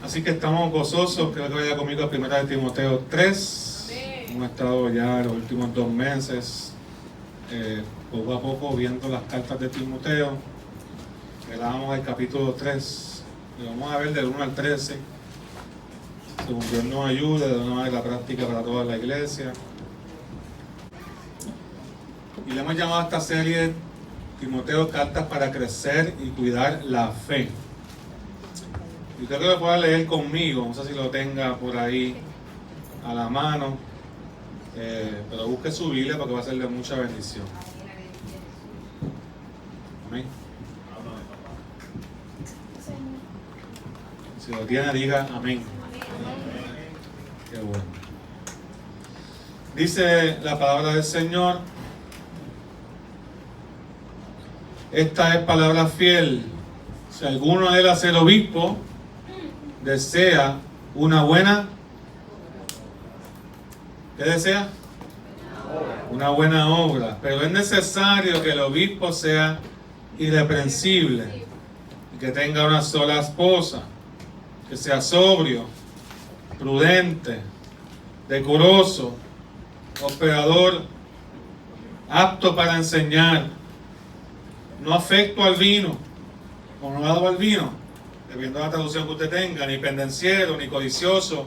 Así que estamos gozosos. Creo que vaya conmigo a 1 Timoteo 3. Hemos estado ya los últimos 2 meses poco a poco viendo las cartas de Timoteo. Llegábamos al capítulo 3 y vamos a ver del 1 al 13. Según Dios nos ayude, de una manera práctica para toda la iglesia. Y le hemos llamado a esta serie Timoteo, cartas para crecer y cuidar la fe. Y creo que lo pueda leer conmigo, no sé si lo tenga por ahí a la mano, pero busque su Biblia porque va a ser de mucha bendición. Amén. Si lo tiene, diga amén. Qué bueno. Dice la palabra del Señor: esta es palabra fiel. Si alguno de ser obispo desea una buena, ¿qué desea? Una buena obra. Pero es necesario que el obispo sea irreprensible y que tenga una sola esposa, que sea sobrio, prudente, decoroso, hospedador, apto para enseñar, no afecto al vino, o no dado al vino, dependiendo de la traducción que usted tenga, ni pendenciero, ni codicioso,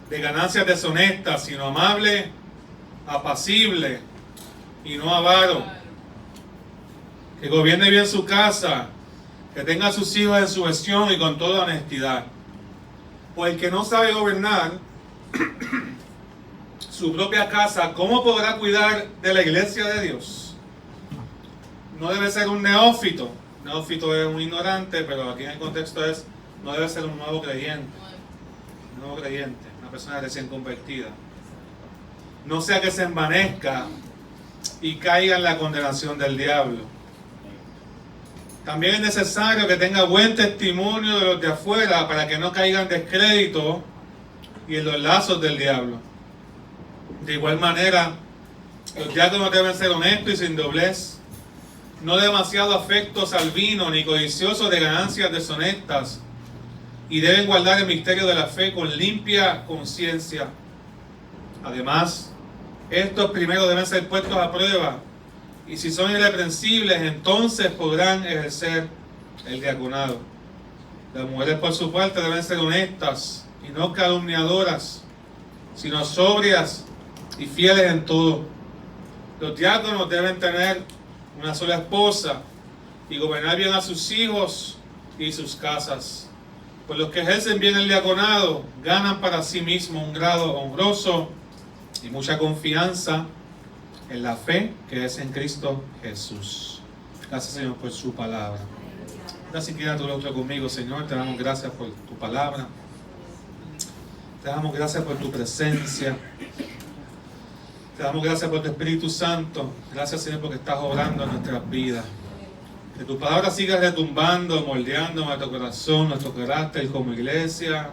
de ganancias deshonestas, sino amable, apacible y no avaro, que gobierne bien su casa, que tenga a sus hijos en sujeción y con toda honestidad. Pues el que no sabe gobernar su propia casa, ¿cómo podrá cuidar de la iglesia de Dios? No debe ser un neófito. Neófito es un ignorante, pero aquí en el contexto es, no debe ser un nuevo creyente. Un nuevo creyente, una persona recién convertida. No sea que se envanezca y caiga en la condenación del diablo. También es necesario que tenga buen testimonio de los de afuera para que no caiga en descrédito y en los lazos del diablo. De igual manera, los diáconos deben ser honestos y sin doblez, no demasiado afectos al vino ni codiciosos de ganancias deshonestas, y deben guardar el misterio de la fe con limpia conciencia. Además, estos primero deben ser puestos a prueba, y si son irreprensibles, entonces podrán ejercer el diaconado. Las mujeres, por su parte, deben ser honestas y no calumniadoras, sino sobrias y fieles en todo. Los diáconos deben tener una sola esposa y gobernar bien a sus hijos y sus casas. Pues los que ejercen bien el diaconado ganan para sí mismos un grado honroso y mucha confianza en la fe que es en Cristo Jesús. Gracias, Señor, por su palabra. Gracias, quiera tu otro conmigo, Señor. Te damos gracias por tu palabra. Te damos gracias por tu presencia. Te damos gracias por tu Espíritu Santo. Gracias, Señor, porque estás obrando en nuestras vidas. Que tu palabra siga retumbando, moldeando nuestro corazón, nuestro carácter como iglesia,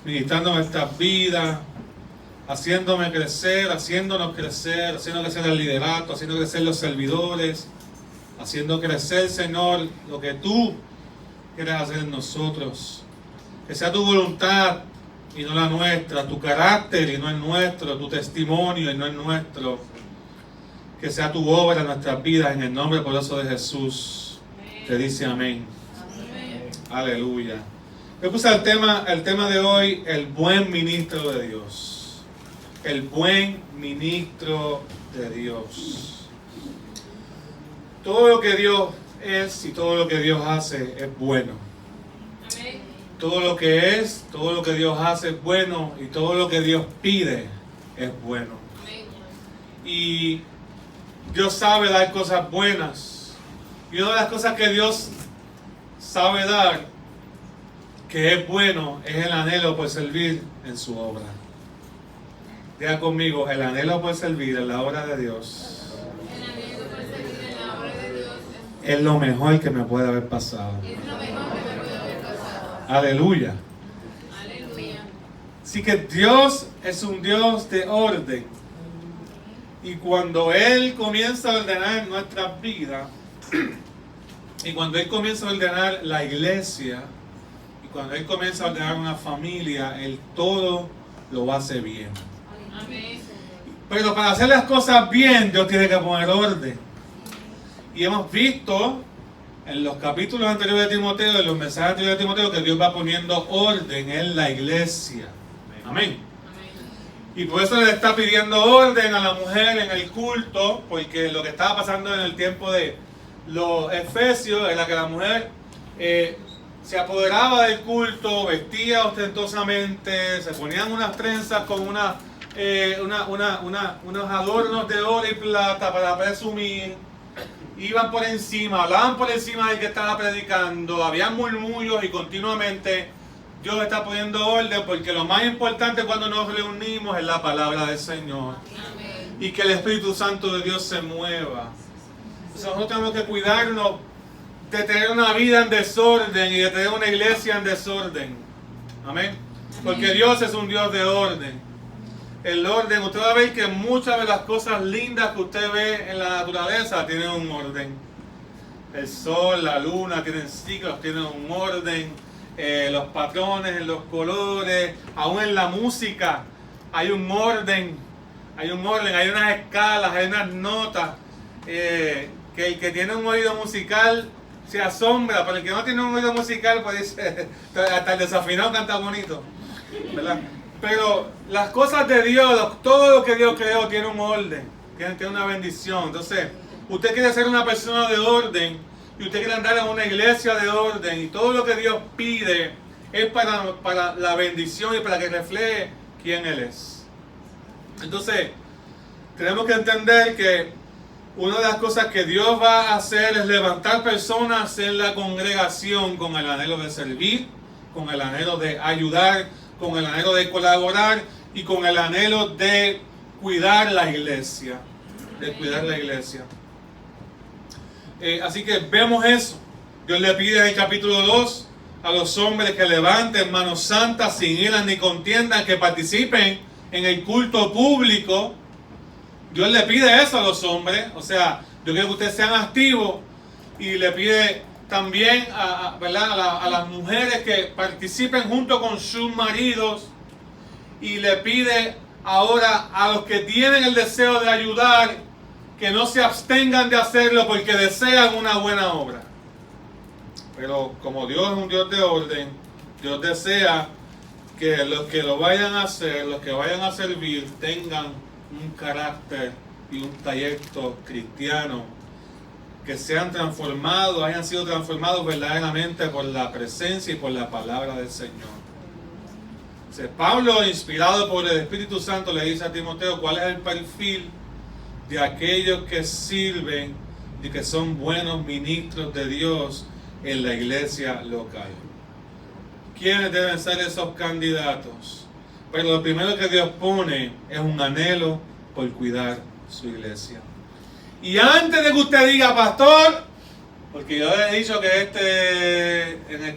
ministrando nuestras vidas, haciéndonos crecer, haciendo crecer el liderato, haciendo crecer los servidores, haciendo crecer, Señor, lo que tú quieres hacer en nosotros. Que sea tu voluntad y no la nuestra, tu carácter y no el nuestro, tu testimonio y no el nuestro. Que sea tu obra en nuestras vidas, en el nombre poderoso de Jesús. Te dice amén. Amén. Aleluya. Me puse el tema de hoy, el buen ministro de Dios. El buen ministro de Dios. Todo lo que Dios es y todo lo que Dios hace es bueno. Amén. Todo lo que es, todo lo que Dios hace es bueno, y todo lo que Dios pide es bueno. Amén. Y Dios sabe dar cosas buenas. Y una de las cosas que Dios sabe dar, que es bueno, es el anhelo por servir en su obra. Diga conmigo, el anhelo por servir en la obra de Dios. El anhelo por servir en la obra de Dios es lo mejor que me puede haber pasado. Es lo mejor que me puede haber pasado. Aleluya. Aleluya. Así que Dios es un Dios de orden. Y cuando Él comienza a ordenar nuestras vidas, y cuando Él comienza a ordenar la iglesia, y cuando Él comienza a ordenar una familia, Él todo lo hace bien. Amén. Pero para hacer las cosas bien, Dios tiene que poner orden. Y hemos visto en los capítulos anteriores de Timoteo, en los mensajes anteriores de Timoteo, que Dios va poniendo orden en la iglesia. Amén. Y por eso le está pidiendo orden a la mujer en el culto, porque lo que estaba pasando en el tiempo de los efesios era que la mujer se apoderaba del culto, vestía ostentosamente, se ponían unas trenzas con unos adornos de oro y plata para presumir. Iban por encima, hablaban por encima del que estaba predicando, había murmullos y continuamente Dios está poniendo orden, porque lo más importante cuando nos reunimos es la palabra del Señor. Amén. Y que el Espíritu Santo de Dios se mueva. Entonces nosotros tenemos que cuidarnos de tener una vida en desorden y de tener una iglesia en desorden. Amén. Porque Dios es un Dios de orden. El orden, usted va a ver que muchas de las cosas lindas que usted ve en la naturaleza tienen un orden. El sol, la luna tienen ciclos, tienen un orden. Los patrones, en los colores, aún en la música hay un orden. Hay unas escalas, hay unas notas. Que el que tiene un oído musical se asombra, pero el que no tiene un oído musical pues dice, hasta el desafinado canta bonito, ¿verdad? Pero las cosas de Dios, todo lo que Dios creó tiene un orden, tiene una bendición. Entonces, usted quiere ser una persona de orden y usted quiere andar en una iglesia de orden, y todo lo que Dios pide es para la bendición y para que refleje quién Él es. Entonces, tenemos que entender que una de las cosas que Dios va a hacer es levantar personas en la congregación con el anhelo de servir, con el anhelo de ayudar, con el anhelo de colaborar y con el anhelo de cuidar la iglesia. Así que vemos eso. Dios le pide en el capítulo 2 a los hombres que levanten manos santas sin ira ni contiendas, que participen en el culto público. Dios le pide eso a los hombres. O sea, yo quiero que ustedes sean activos, y le pide también a las mujeres que participen junto con sus maridos, y le pide ahora a los que tienen el deseo de ayudar que no se abstengan de hacerlo porque desean una buena obra. Pero como Dios es un Dios de orden, Dios desea que los que lo vayan a hacer, los que vayan a servir, tengan un carácter y un trayecto cristiano, que sean transformados, hayan sido transformados verdaderamente por la presencia y por la palabra del Señor. Entonces, Pablo, inspirado por el Espíritu Santo, le dice a Timoteo cuál es el perfil de aquellos que sirven y que son buenos ministros de Dios en la iglesia local. ¿Quiénes deben ser esos candidatos? Pero lo primero que Dios pone es un anhelo por cuidar su iglesia. Y antes de que usted diga, pastor, porque yo he dicho que en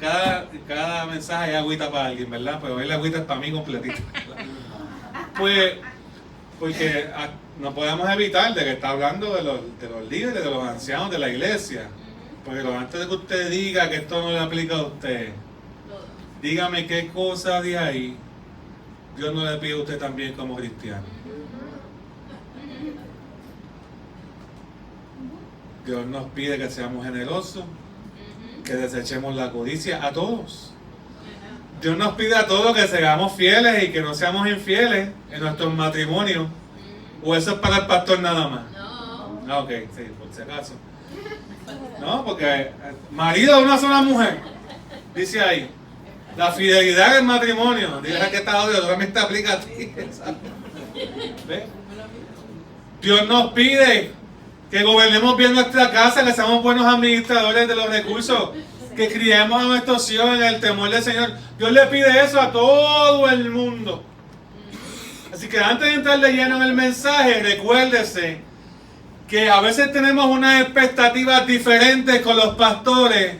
cada mensaje hay agüita para alguien, ¿verdad? Pero hoy la agüita es para mí completita. Pues, porque no podemos evitar de que está hablando de los líderes, de los ancianos de la iglesia. Pero antes de que usted diga que esto no le aplica a usted, dígame qué cosa de ahí Dios no le pide a usted también como cristiano. Dios nos pide que seamos generosos, que desechemos la codicia a todos. Dios nos pide a todos que seamos fieles y que no seamos infieles en nuestros matrimonios. ¿O eso es para el pastor nada más? No. Ok, sí, por si acaso. No, porque marido de una sola mujer, dice ahí, la fidelidad del matrimonio. Dice que está audio, solamente aplica a ti. ¿Ves? Dios nos pide que gobernemos bien nuestra casa, que seamos buenos administradores de los recursos, que criemos a nuestros hijos en el temor del Señor. Dios le pide eso a todo el mundo. Así que antes de entrar de lleno en el mensaje, recuérdese que a veces tenemos unas expectativas diferentes con los pastores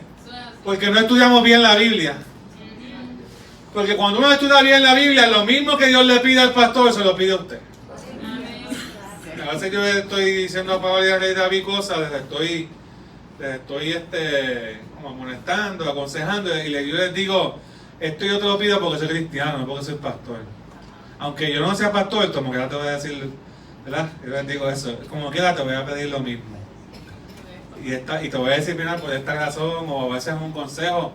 porque no estudiamos bien la Biblia. Porque cuando uno estudia bien la Biblia, lo mismo que Dios le pide al pastor, se lo pide a usted. A veces yo estoy diciendo a Pablo y a Rey David cosas, les estoy como amonestando, aconsejando, y yo les digo, esto yo te lo pido porque soy cristiano, no porque soy pastor. Aunque yo no sea pastor, como que te voy a decir, ¿verdad? Yo les digo eso, como quiera te voy a pedir lo mismo. Y te voy a decir, mira, por esta razón, o a veces un consejo,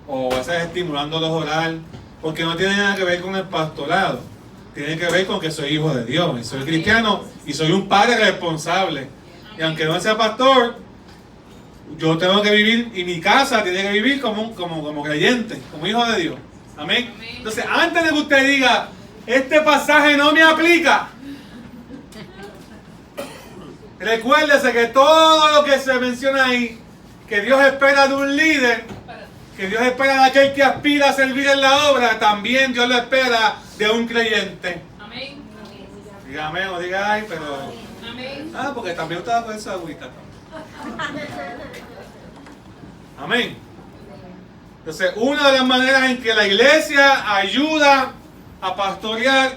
o a veces estimulándolos a orar, porque no tiene nada que ver con el pastorado, tiene que ver con que soy hijo de Dios, y soy cristiano, y soy un padre responsable. Y aunque no sea pastor, yo tengo que vivir, y mi casa tiene que vivir como creyente, como hijo de Dios. Amén. Entonces, antes de que usted diga, este pasaje no me aplica, recuérdese que todo lo que se menciona ahí, que Dios espera de un líder, que Dios espera de aquel que aspira a servir en la obra, también Dios lo espera de un creyente. Amén. Diga amén o diga ay, pero... Amén. porque también estaba con esa agüita. Amén. Entonces, una de las maneras en que la iglesia ayuda a pastorear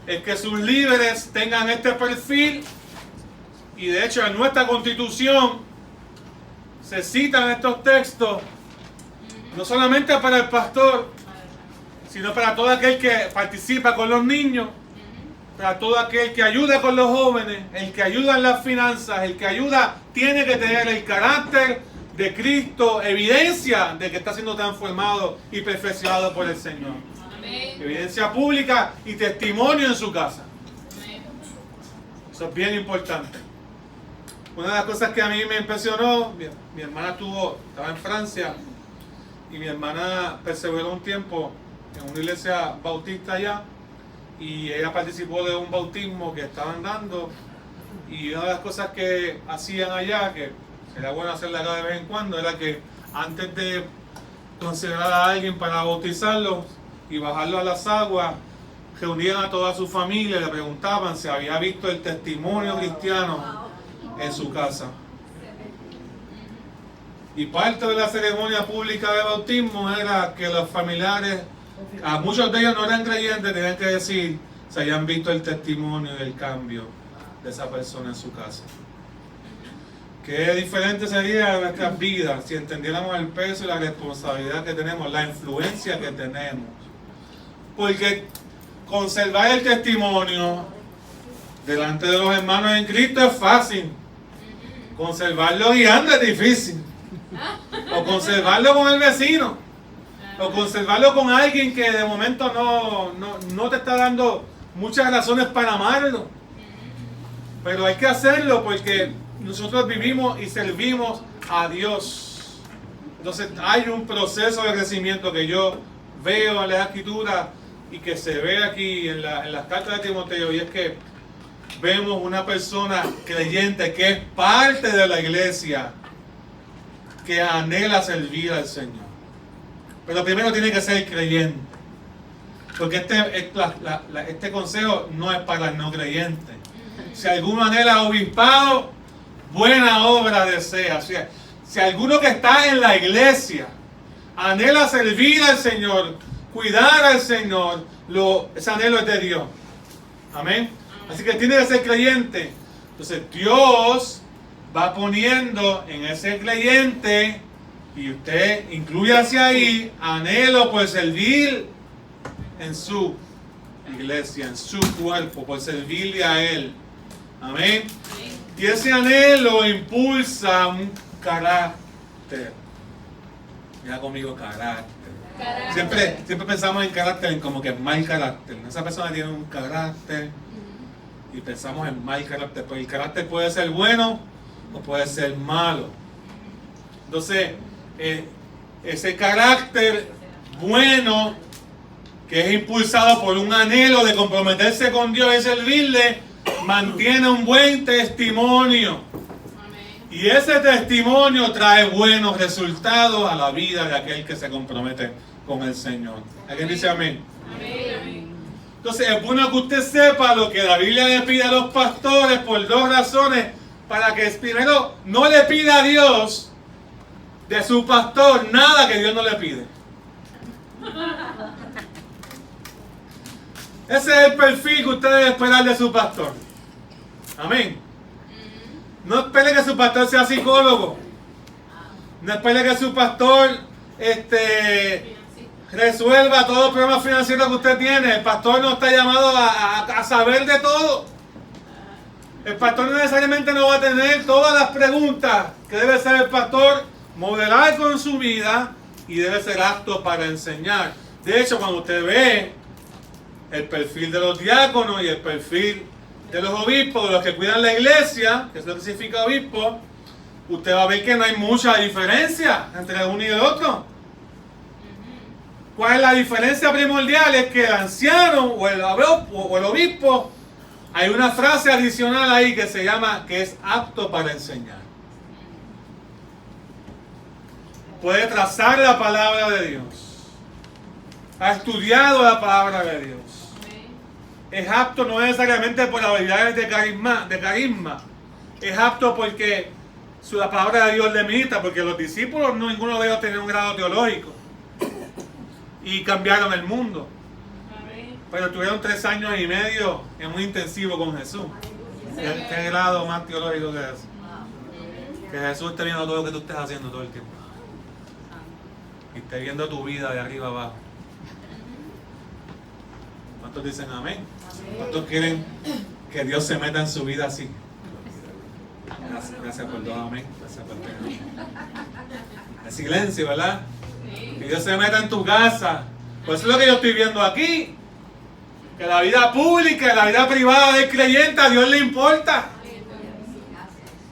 es que sus líderes tengan este perfil, y de hecho en nuestra Constitución se citan estos textos no solamente para el pastor, sino para todo aquel que participa con los niños, para todo aquel que ayuda con los jóvenes, el que ayuda en las finanzas, el que ayuda tiene que tener el carácter de Cristo, evidencia de que está siendo transformado y perfeccionado por el Señor. Amén. Evidencia pública y testimonio en su casa. Amén. Eso es bien importante. Una de las cosas que a mí me impresionó, mi hermana estaba en Francia, y mi hermana perseveró un tiempo en una iglesia bautista allá, y ella participó de un bautismo que estaban dando, y una de las cosas que hacían allá, que sería bueno hacerla acá de vez en cuando, era que antes de considerar a alguien para bautizarlo y bajarlo a las aguas, reunían a toda su familia y le preguntaban si había visto el testimonio cristiano en su casa. Y parte de la ceremonia pública de bautismo era que los familiares, a muchos de ellos no eran creyentes, tenían que decir si habían visto el testimonio y el cambio de esa persona en su casa. Qué diferente sería nuestras vidas si entendiéramos el peso y la responsabilidad que tenemos, la influencia que tenemos. Porque conservar el testimonio delante de los hermanos en Cristo es fácil. Conservarlo guiando es difícil. O conservarlo con el vecino. O conservarlo con alguien que de momento no te está dando muchas razones para amarlo. Pero hay que hacerlo porque nosotros vivimos y servimos a Dios. Entonces hay un proceso de crecimiento que yo veo en la Escritura y que se ve aquí en las cartas de Timoteo, y es que vemos una persona creyente que es parte de la iglesia, que anhela servir al Señor. Pero primero tiene que ser creyente. Porque este consejo no es para el no creyente. Si alguno anhela obispado, buena obra desea. O sea, si alguno que está en la iglesia anhela servir al Señor, cuidar al Señor, ese anhelo es de Dios. Amén. Así que tiene que ser creyente. Entonces Dios va poniendo en ese creyente, y usted incluye hacia ahí, anhelo por servir en su iglesia, en su cuerpo, por servirle a Él. Amén. Y ese anhelo impulsa un carácter. Mira conmigo, carácter. Siempre pensamos en carácter en como que es mal carácter. Esa persona tiene un carácter y pensamos en mal carácter. Pero el carácter puede ser bueno o puede ser malo. Entonces, ese carácter bueno, que es impulsado por un anhelo de comprometerse con Dios y servirle, mantiene un buen testimonio. Y ese testimonio trae buenos resultados a la vida de aquel que se compromete con el Señor. ¿Alguien dice amén? Amén. Entonces es bueno que usted sepa lo que la Biblia le pide a los pastores por dos razones. Para que primero no le pida a Dios de su pastor nada que Dios no le pide. Ese es el perfil que usted debe esperar de su pastor. Amén. No espere que su pastor sea psicólogo. No espere que su pastor resuelva todos los problemas financieros que usted tiene. El pastor no está llamado a saber de todo. El pastor no necesariamente no va a tener todas las preguntas que debe ser el pastor, modelar con su vida y debe ser apto para enseñar. De hecho, cuando usted ve el perfil de los diáconos y el perfil de los obispos, de los que cuidan la iglesia, que es lo que significa obispo, usted va a ver que no hay mucha diferencia entre uno y el otro. ¿Cuál es la diferencia primordial? Es que el anciano o el obispo, hay una frase adicional ahí que se llama que es apto para enseñar. Puede trazar la palabra de Dios. Ha estudiado la palabra de Dios. Es apto no necesariamente por las habilidades de carisma. Es apto porque la palabra de Dios le ministra, porque los discípulos, no, ninguno de ellos tenía un grado teológico. Y cambiaron el mundo. Pero tuvieron 3 años y medio en un intensivo con Jesús. ¿Qué grado más teológico que es? Que Jesús esté viendo todo lo que tú estés haciendo todo el tiempo. Y esté viendo tu vida de arriba abajo. ¿Cuántos dicen amén? ¿Cuántos quieren que Dios se meta en su vida así? Gracias por todo, amén. Gracias por todo. El silencio, ¿verdad? Que Dios se meta en tu casa. Pues eso es lo que yo estoy viendo aquí. Que la vida pública, la vida privada del creyente a Dios le importa.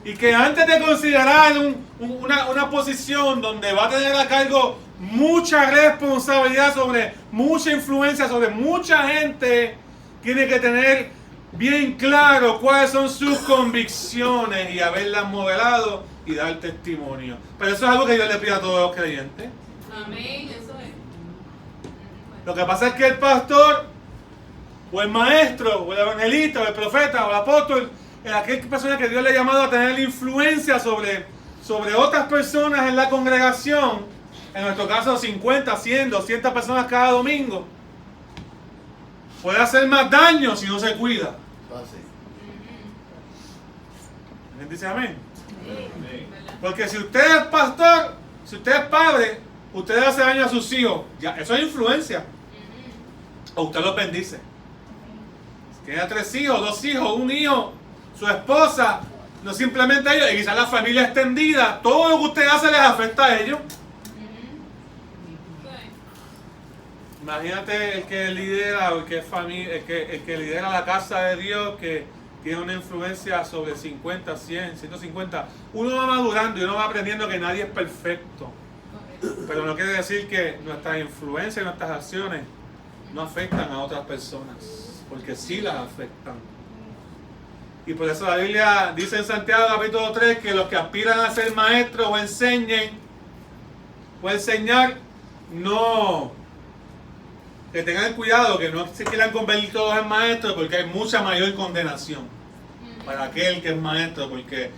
Y que antes de considerar una posición donde va a tener a cargo mucha responsabilidad sobre mucha influencia, sobre mucha gente, tiene que tener bien claro cuáles son sus convicciones y haberlas modelado y dar testimonio. Pero eso es algo que Dios le pide a todos los creyentes. Amén, eso es. Lo que pasa es que el pastor, o el maestro, o el evangelista, o el profeta, o el apóstol, es aquella persona que Dios le ha llamado a tener influencia sobre otras personas en la congregación. En nuestro caso, 50, 100, 200 personas cada domingo. Puede hacer más daño si no se cuida. ¿Alguien dice amén? Porque si usted es pastor, si usted es padre, usted hace daño a sus hijos. Ya, eso es influencia. O usted los bendice. Tiene 3 hijos, 2 hijos, 1 hijo, su esposa, no simplemente a ellos, y quizás la familia extendida, todo lo que usted hace les afecta a ellos. Imagínate el que lidera, o el que lidera la casa de Dios, que tiene una influencia sobre 50, 100, 150. Uno va madurando y uno va aprendiendo que nadie es perfecto. Pero no quiere decir que nuestras influencias y nuestras acciones no afectan a otras personas, porque sí las afectan. Y por eso la Biblia dice en Santiago capítulo 3 que los que aspiran a ser maestros o enseñar, no, que tengan cuidado, que no se quieran convertir todos en maestros, porque hay mucha mayor condenación para aquel que es maestro, porque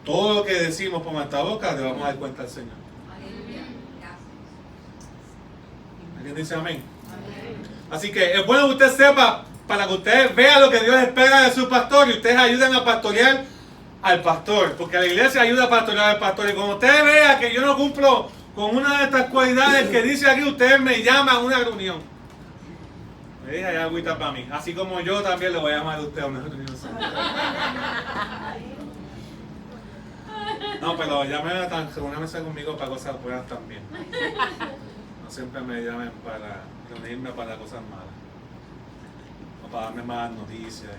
todo lo que decimos por nuestra boca le vamos a dar cuenta al Señor. ¿Alguien dice amén? Así que es bueno que usted sepa, para que usted vea lo que Dios espera de su pastor y ustedes ayuden a pastorear al pastor, porque la iglesia ayuda a pastorear al pastor. Y cuando usted vea que yo no cumplo con una de estas cualidades que dice aquí, ustedes me llaman a una reunión. Me dice, hay agüita para mí. Así como yo también le voy a llamar a usted a una reunión. No, pero reúnanse conmigo para cosas buenas también. No siempre me llamen para reunirme para cosas malas. O para darme malas noticias.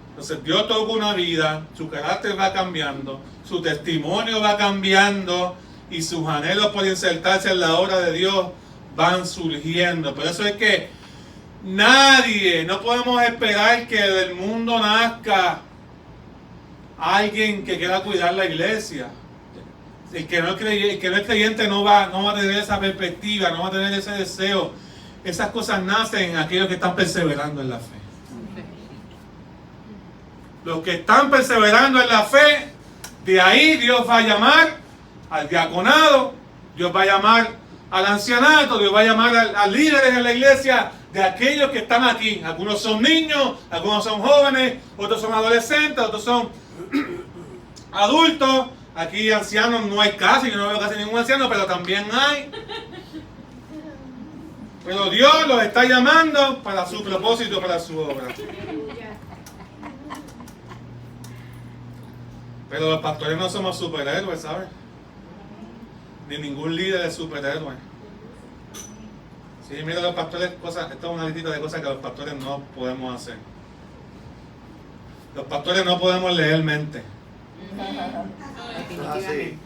Entonces Dios toca una vida, su carácter va cambiando, su testimonio va cambiando y sus anhelos por insertarse en la obra de Dios van surgiendo. Por eso es que no podemos esperar que del mundo nazca alguien que quiera cuidar la iglesia. El que no es creyente no va a tener esa perspectiva, no va a tener ese deseo. Esas cosas nacen en aquellos que están perseverando en la fe. Los que están perseverando en la fe, de ahí Dios va a llamar al diaconado, Dios va a llamar al ancianato, Dios va a llamar a líderes en la iglesia, de aquellos que están aquí. Algunos son niños, algunos son jóvenes, otros son adolescentes, otros son adultos. Aquí ancianos no hay casi, yo no veo casi ningún anciano, pero también hay. Pero Dios los está llamando para su propósito, para su obra. Pero los pastores no somos superhéroes, ¿sabes? Ni ningún líder es superhéroe. Sí, mira los pastores, esto es una listita de cosas que los pastores no podemos hacer. Los pastores no podemos leer mente. Sí.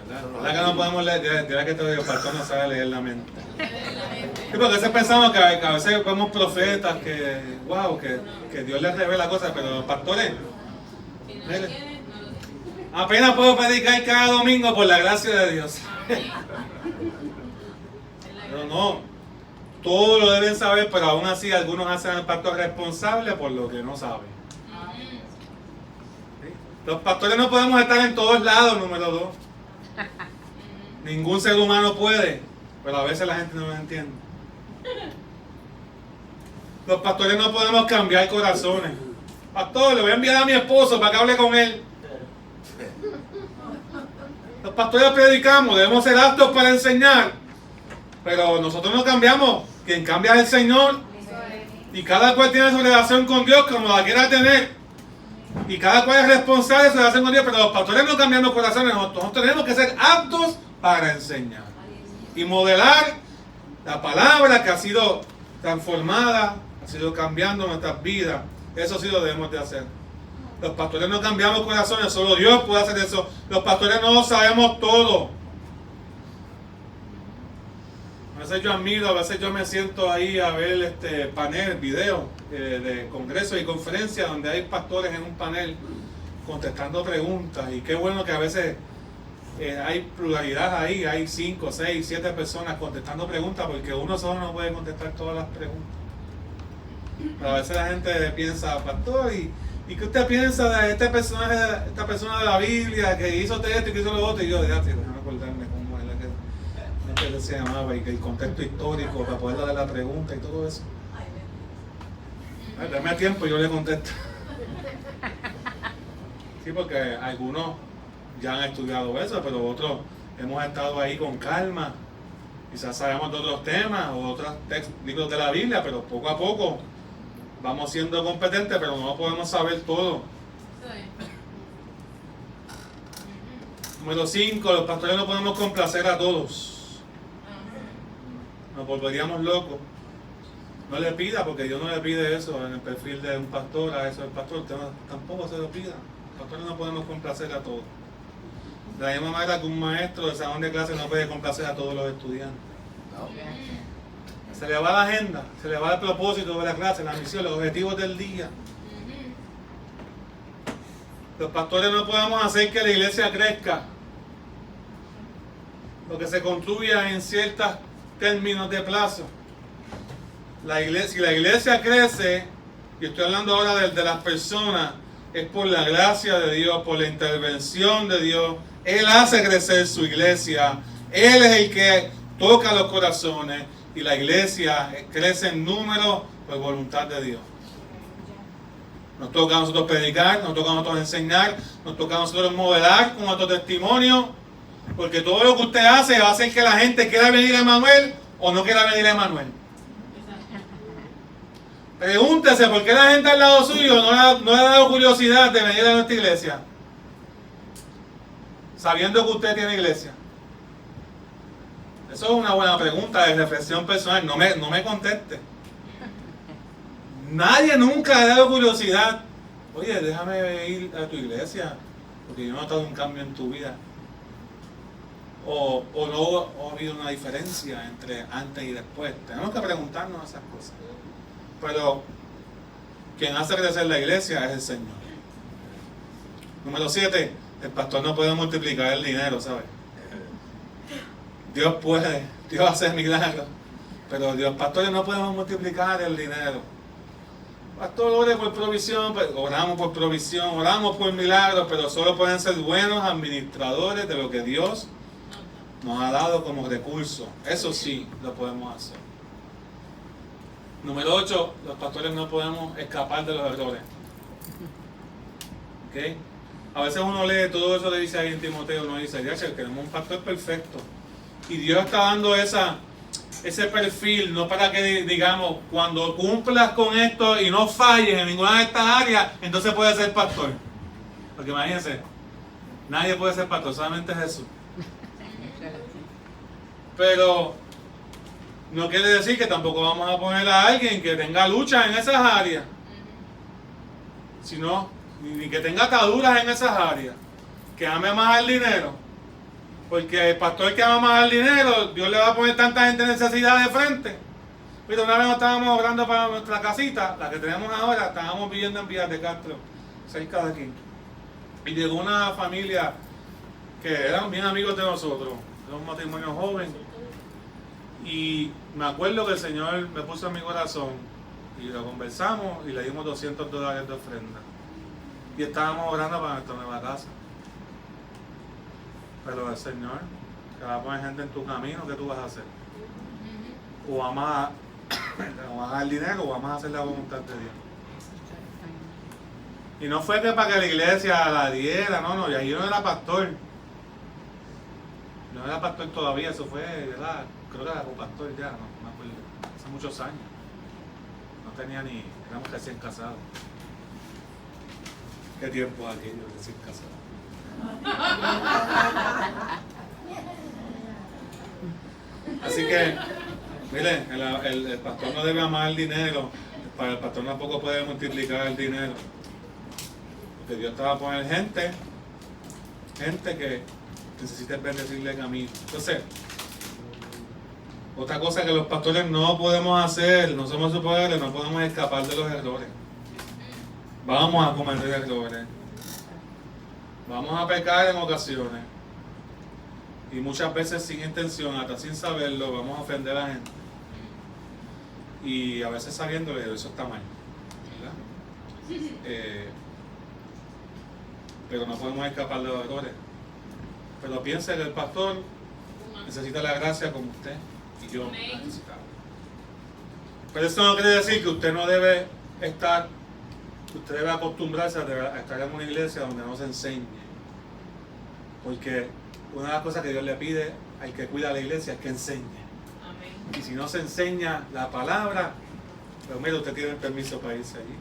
¿Verdad que no podemos leer? Dirá que el pastor no sabe leer la mente. Sí, porque a veces pensamos que a veces vemos profetas que Dios les revela cosas, pero los pastores, mire, apenas puedo predicar cada domingo por la gracia de Dios. Pero no, todos lo deben saber, pero aún así algunos hacen al pastor responsable por lo que no sabe. ¿Sí? Los pastores no podemos estar en todos lados, número 2. Ningún ser humano puede, pero a veces la gente no lo entiende. Los pastores no podemos cambiar corazones. Pastor, le voy a enviar a mi esposo para que hable con él. Los pastores predicamos, debemos ser aptos para enseñar, pero nosotros no cambiamos. Quien cambia es el Señor. Y cada cual tiene su relación con Dios como la quiera tener. Y cada cual es responsable de su relación con Dios, pero los pastores no cambiamos corazones. Nosotros tenemos que ser aptos para enseñar y modelar la palabra que ha sido transformada, ha sido cambiando nuestras vidas. Eso sí lo debemos de hacer. Los pastores no cambiamos corazones, solo Dios puede hacer eso. Los pastores no lo sabemos todo. A veces yo admiro, a veces yo me siento ahí a ver panel, video de congresos y conferencias donde hay pastores en un panel contestando preguntas, y qué bueno que a veces hay pluralidad ahí, hay 5, 6, 7 personas contestando preguntas, porque uno solo no puede contestar todas las preguntas. Pero a veces la gente piensa, pastor, ¿y qué usted piensa de este personaje, esta persona de la Biblia que hizo esto y que hizo lo otro? Y yo, déjame acordarme cómo es la que se llamaba, y que el contexto histórico para poder dar la pregunta y todo eso. Dame tiempo y yo le contesto. Sí, porque algunos ya han estudiado eso, pero otros hemos estado ahí con calma. Quizás sabemos de otros temas o otros libros de la Biblia, pero poco a poco vamos siendo competentes, pero no podemos saber todo. Número 5, los pastores no podemos complacer a todos. Nos volveríamos locos. No le pida, porque Dios no le pide eso en el perfil de un pastor, a eso del pastor. Usted tampoco se lo pida. Los pastores no podemos complacer a todos. De la misma manera que un maestro de salón de clase no puede complacer a todos los estudiantes. Se le va la agenda, se le va el propósito de la clase, la misión, los objetivos del día. Los pastores no podemos hacer que la iglesia crezca. Lo que se construya en ciertos términos de plazo. Si la iglesia crece, y estoy hablando ahora de las personas, es por la gracia de Dios, por la intervención de Dios. Él hace crecer su iglesia. Él es el que toca los corazones, y la iglesia crece en número por voluntad de Dios. Nos toca a nosotros predicar, nos toca a nosotros enseñar, nos toca a nosotros modelar con nuestro testimonio, porque todo lo que usted hace va a hacer que la gente quiera venir a Emanuel o no quiera venir a Emanuel. Pregúntese por qué la gente al lado suyo no le ha dado curiosidad de venir a nuestra iglesia, sabiendo que usted tiene iglesia. Eso es una buena pregunta de reflexión personal. No me conteste. Nadie nunca le ha dado curiosidad. Oye, déjame ir a tu iglesia, porque yo no he notado un cambio en tu vida. O no ha habido una diferencia entre antes y después. Tenemos que preguntarnos esas cosas. Pero quien hace crecer la iglesia es el Señor. Número 7, el pastor no puede multiplicar el dinero, ¿sabes? Dios puede, Dios hace milagros, pero los pastores no podemos multiplicar el dinero. Pastor, ore por provisión, oramos por provisión, oramos por milagros, pero solo pueden ser buenos administradores de lo que Dios nos ha dado como recurso. Eso sí, lo podemos hacer. Número 8, los pastores no podemos escapar de los errores. ¿Okay? A veces uno lee todo eso que dice ahí en Timoteo, uno dice, ya, queremos un pastor perfecto. Y Dios está dando esa ese perfil, no para que digamos, cuando cumplas con esto y no falles en ninguna de estas áreas, entonces puedes ser pastor. Porque imagínense, nadie puede ser pastor, solamente Jesús. Pero no quiere decir que tampoco vamos a poner a alguien que tenga lucha en esas áreas, sino ni que tenga ataduras en esas áreas, que ame más el dinero. Porque el pastor que ama más el dinero, Dios le va a poner tanta gente en necesidad de frente. Pero una vez nos estábamos orando para nuestra casita, la que tenemos ahora, estábamos viviendo en Villas de Castro, cerca de aquí. Y llegó una familia que eran bien amigos de nosotros, era un matrimonio joven. Y me acuerdo que el Señor me puso en mi corazón y lo conversamos y le dimos $200 de ofrenda. Y estábamos orando para nuestra nueva casa. Pero el Señor te va a poner gente en tu camino, ¿qué tú vas a hacer? O vamos a dar dinero o vamos a hacer la voluntad de Dios. Y no fue que para que la iglesia la diera, no, y yo no era pastor. No era pastor todavía, eso fue, ¿verdad? Creo que era pastor ya, no me acuerdo, hace muchos años. No tenía ni, éramos recién casados. ¿Qué tiempo aquello recién casados? Así que, miren, el pastor no debe amar el dinero, para el pastor tampoco puede multiplicar el dinero. Porque Dios te va a poner gente que necesite bendecirle el camino. Entonces, otra cosa que los pastores no podemos hacer, no somos superiores, no podemos escapar de los errores. Vamos a cometer errores. Vamos a pecar en ocasiones. Y muchas veces sin intención, hasta sin saberlo, vamos a ofender a la gente. Y a veces sabiéndole, eso está mal, ¿verdad? Pero no podemos escapar de los errores. Pero piense que el pastor necesita la gracia como usted y yo necesitamos. Pero eso no quiere decir que usted no debe estar, usted debe acostumbrarse a estar en una iglesia donde no se enseñe. Porque una de las cosas que Dios le pide al que cuida la iglesia es que enseñe. Amén. Y si no se enseña la palabra, pues mira, usted tiene el permiso para irse allí.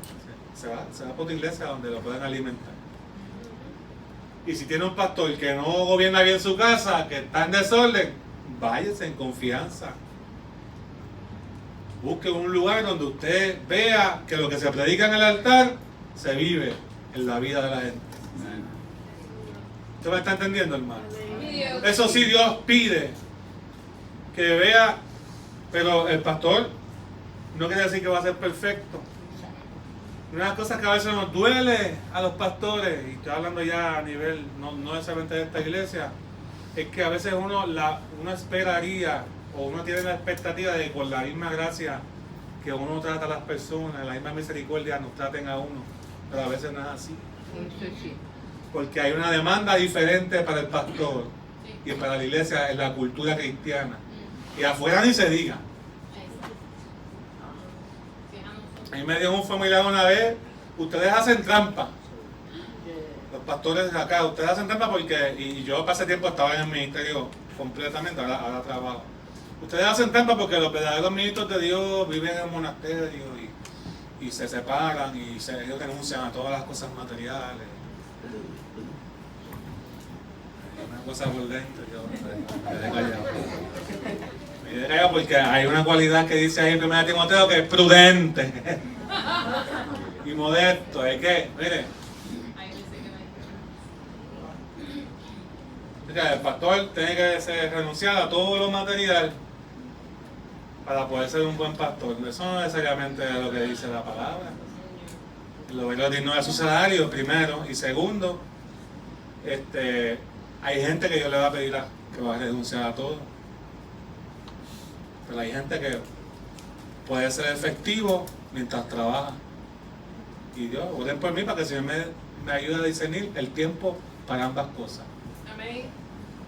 Se va por otra iglesia donde lo pueden alimentar. Y si tiene un pastor que no gobierna bien su casa, que está en desorden, váyase en confianza. Busque un lugar donde usted vea que lo que se predica en el altar se vive en la vida de la gente. ¿Usted me está entendiendo, hermano? Eso sí, Dios pide que vea, pero el pastor no quiere decir que va a ser perfecto. Una de las cosas que a veces nos duele a los pastores, y estoy hablando ya a nivel, no necesariamente de esta iglesia, es que a veces uno esperaría, o uno tiene la expectativa de que con la misma gracia que uno trata a las personas, la misma misericordia nos traten a uno, pero a veces no es así. Porque hay una demanda diferente para el pastor y para la iglesia en la cultura cristiana. Y afuera ni se diga. A mí me dio un familiar una vez, ustedes hacen trampa. Los pastores de acá, ustedes hacen trampa porque, y yo pasé tiempo estaba en el ministerio completamente, ahora trabajo. Ustedes hacen trampa porque los verdaderos ministros de Dios viven en el monasterio y se separan y ellos renuncian a todas las cosas materiales. Una cosa por dentro, yo me quedé callado. Me quedé callado porque hay una cualidad que dice ahí en 1 Timoteo que es prudente y modesto. Es que, mire, el pastor tiene que renunciar a todo lo material para poder ser un buen pastor. Eso no necesariamente es lo que dice la palabra. Lo que digno de su salario, primero, y segundo, hay gente que Dios le va a pedir que va a renunciar a todo. Pero hay gente que puede ser efectivo mientras trabaja. Y Dios, oren por mí para que el Señor me ayude a discernir el tiempo para ambas cosas. Amén.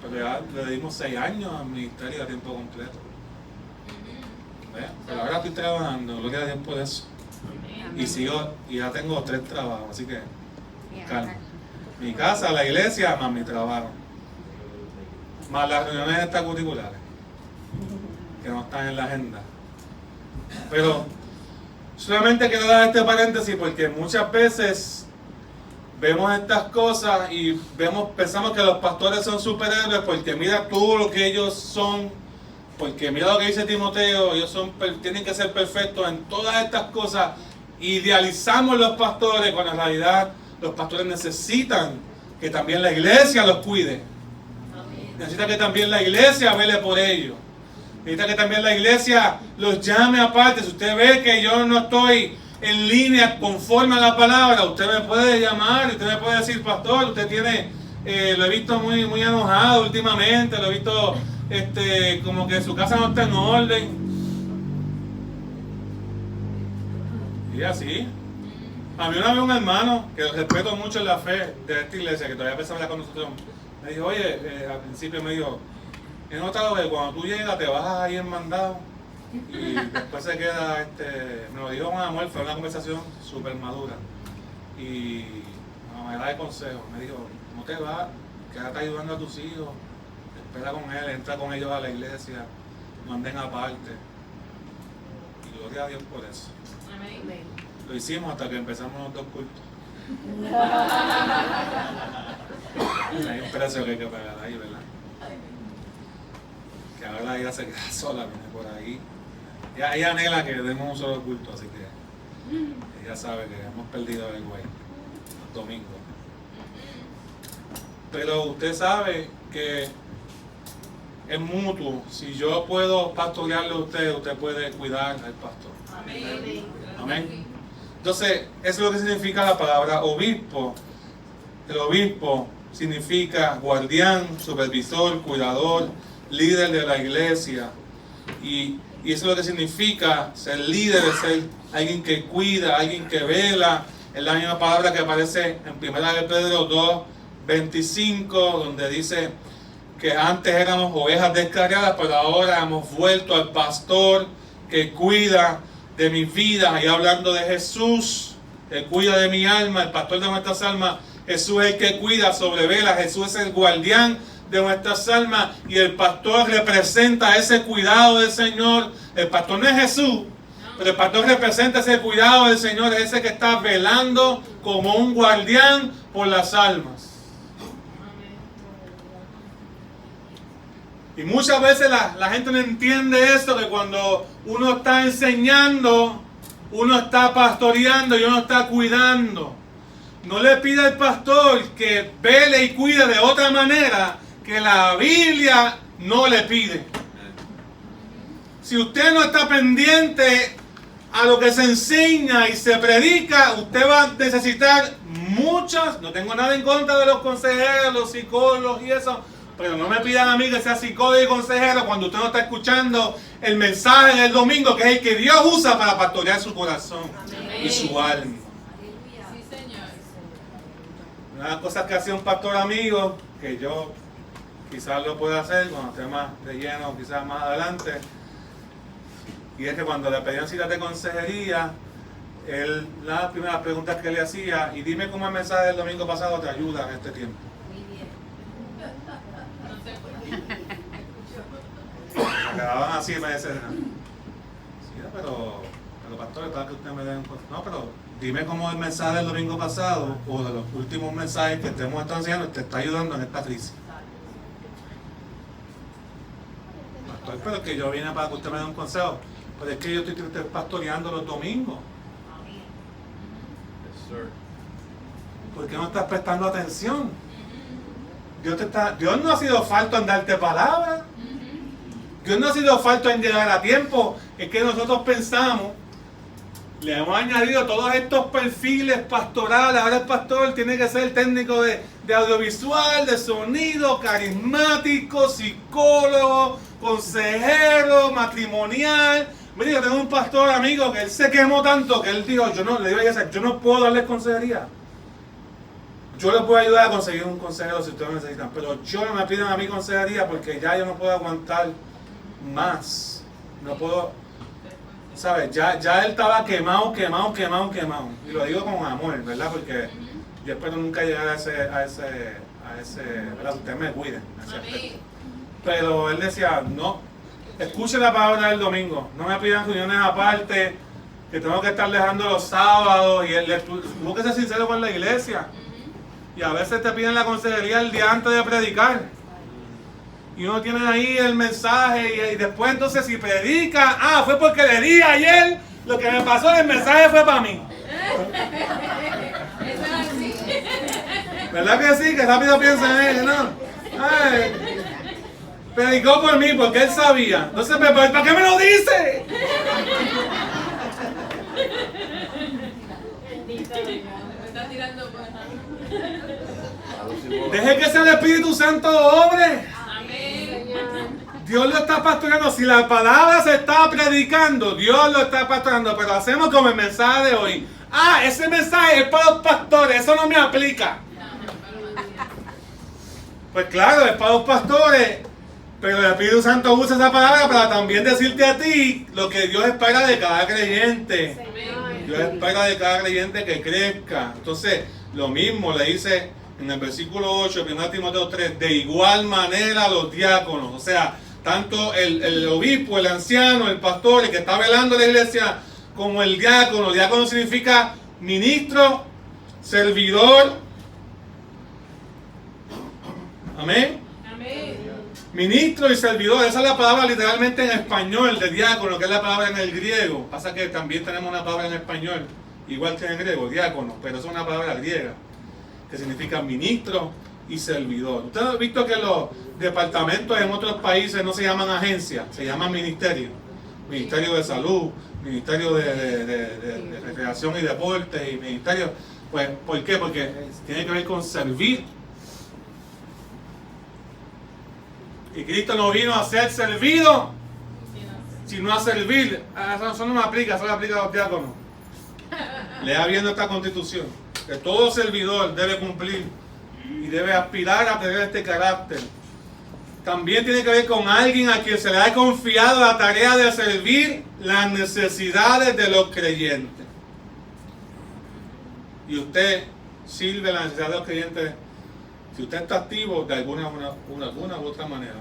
Pero ya le dimos 6 años al ministerio a tiempo completo. Pero ahora estoy trabajando, gloria a Dios por eso. Y ya tengo 3 trabajos, así que calma. Mi casa, la iglesia, más mi trabajo. Más las reuniones extracurriculares. que no están en la agenda. Pero solamente quiero dar este paréntesis porque muchas veces vemos estas cosas y pensamos que los pastores son superhéroes porque mira todo lo que ellos son, porque mira lo que dice Timoteo, ellos tienen que ser perfectos en todas estas cosas. Idealizamos los pastores cuando en realidad los pastores necesitan que también la iglesia los cuide. Necesita que también la iglesia vele por ellos. Necesita que también la iglesia los llame aparte. Si usted ve que yo no estoy en línea conforme a la palabra, usted me puede llamar, usted me puede decir, pastor, usted tiene, lo he visto muy enojado últimamente, lo he visto como que su casa no está en orden. Y así. A mí una vez un hermano, que respeto mucho en la fe de esta iglesia, que todavía empezó a hablar con nosotros, me dijo, oye, al principio me dijo, he notado que cuando tú llegas te vas ahí en mandado y después se queda, me lo dijo con amor, fue una conversación súper madura y me da de consejo, me dijo, no te vas, quédate ayudando a tus hijos, espera con él, entra con ellos a la iglesia, no anden aparte. Y gloria a Dios por eso. Amén. Lo hicimos hasta que empezamos los 2 cultos. Hay un precio que hay que pagar ahí, ¿verdad? Que ahora ella se queda sola, viene por ahí. Ella anhela que demos un solo culto, así que ella sabe que hemos perdido el güey los domingos. Pero usted sabe que es mutuo. Si yo puedo pastorearle a usted, usted puede cuidar al pastor. Amén. Amén. Entonces, eso es lo que significa la palabra obispo. El obispo significa guardián, supervisor, cuidador, líder de la iglesia. Y eso es lo que significa ser líder, es ser alguien que cuida, alguien que vela. Es la misma palabra que aparece en 1 de Pedro 2:25, donde dice que antes éramos ovejas descarriadas, pero ahora hemos vuelto al pastor que cuida de mis vidas. Y hablando de Jesús, que cuida de mi alma, el pastor de nuestras almas. Jesús es el que cuida, sobrevela. Jesús es el guardián de nuestras almas y el pastor representa ese cuidado del Señor. El pastor no es Jesús, pero el pastor representa ese cuidado del Señor, es ese que está velando como un guardián por las almas. Y muchas veces la gente no entiende esto, que cuando uno está enseñando, uno está pastoreando y uno está cuidando. No le pida al pastor que vele y cuide de otra manera que la Biblia no le pide. Si usted no está pendiente a lo que se enseña y se predica, usted va a necesitar muchas, no tengo nada en contra de los consejeros, los psicólogos y eso, pero no me pidan a mí que sea psicólogo y consejero cuando usted no está escuchando el mensaje del domingo, que es el que Dios usa para pastorear su corazón. Amén. Y su alma. Sí, Señor. Una de las cosas que hacía un pastor amigo, que yo quizás lo pueda hacer cuando esté más de lleno, quizás más adelante, y es que cuando le pedían citas de consejería, él, las primeras preguntas que le hacía, y dime cómo el mensaje del domingo pasado te ayuda en este tiempo. Se quedaban así y me decían, sí, pero pastor, es para que usted me dé un consejo. No, pero dime cómo el mensaje del domingo pasado o de los últimos mensajes que estemos enseñando te está ayudando en esta crisis. Pastor, pero es que yo vine para que usted me dé un consejo. Pero es que yo estoy pastoreando los domingos. ¿Por qué no estás prestando atención? Dios no ha sido falto en darte palabra. Dios no ha sido falto en llegar a tiempo. Es que nosotros pensamos, le hemos añadido todos estos perfiles pastorales. Ahora el pastor tiene que ser técnico de audiovisual, de sonido, carismático, psicólogo, consejero, matrimonial. Mira, yo tengo un pastor amigo que él se quemó tanto que él dijo, yo no puedo darles consejería. Yo les puedo ayudar a conseguir un consejero si ustedes lo necesitan, pero yo no me pidan a mí consejería porque ya yo no puedo aguantar más. No puedo, ¿sabes? Ya él estaba quemado. Y lo digo con amor, ¿verdad? Porque yo espero nunca llegar a ese ¿verdad? Ustedes me cuiden. Pero él decía, no, escuchen la palabra del domingo. No me pidan reuniones aparte, que tengo que estar dejando los sábados. Y tengo que ser sincero con la iglesia. Y a veces te piden la consejería el día antes de predicar. Y uno tiene ahí el mensaje y después entonces si predica, fue porque le di ayer lo que me pasó, el mensaje fue para mí. Eso es así. ¿Verdad que sí? Que rápido piensa en él, ¿no? Ay, predicó por mí porque él sabía. Entonces, ¿para qué me lo dice? Me está tirando por... Deje que sea el Espíritu Santo obre. Amén. Dios lo está pastoreando. Si la palabra se está predicando, Dios lo está pastoreando. Pero hacemos como el mensaje de hoy. Ese mensaje es para los pastores. Eso no me aplica. Pues claro, es para los pastores. Pero el Espíritu Santo usa esa palabra para también decirte a ti lo que Dios espera de cada creyente. Dios espera de cada creyente que crezca. Entonces, lo mismo le dice en el versículo 8, 1 Timoteo 3, de igual manera los diáconos. O sea, tanto el obispo, el anciano, el pastor, el que está velando la iglesia, como el diácono. El diácono significa ministro, servidor. Amén. Amén. Ministro y servidor, esa es la palabra literalmente en español de diácono, que es la palabra en el griego. Pasa que también tenemos una palabra en español, igual que en griego, diácono, pero es una palabra griega, que significa ministro y servidor. Ustedes han visto que los departamentos en otros países no se llaman agencias, se llaman ministerios. Ministerio de Salud, Ministerio de Recreación y Deportes, y ministerio, pues, ¿por qué? Porque tiene que ver con servir. Y Cristo no vino a ser servido, sino a servir. Eso no me aplica, eso le aplica a los diáconos. Lea bien esta constitución, que todo servidor debe cumplir y debe aspirar a tener este carácter. También tiene que ver con alguien a quien se le ha confiado la tarea de servir las necesidades de los creyentes. Y usted sirve las necesidades de los creyentes si usted está activo de alguna u otra manera.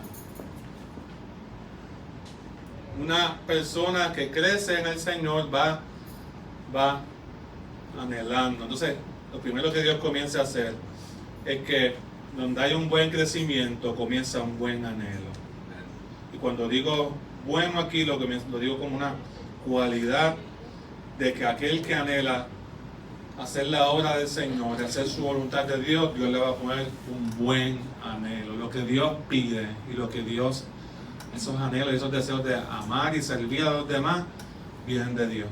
Una persona que crece en el Señor va anhelando. Entonces, lo primero que Dios comienza a hacer es que donde hay un buen crecimiento, comienza un buen anhelo. Y cuando digo bueno aquí, lo digo como una cualidad de que aquel que anhela hacer la obra del Señor, hacer su voluntad de Dios, Dios le va a poner un buen anhelo. Lo que Dios pide y lo que Dios, esos anhelos y esos deseos de amar y servir a los demás, vienen de Dios.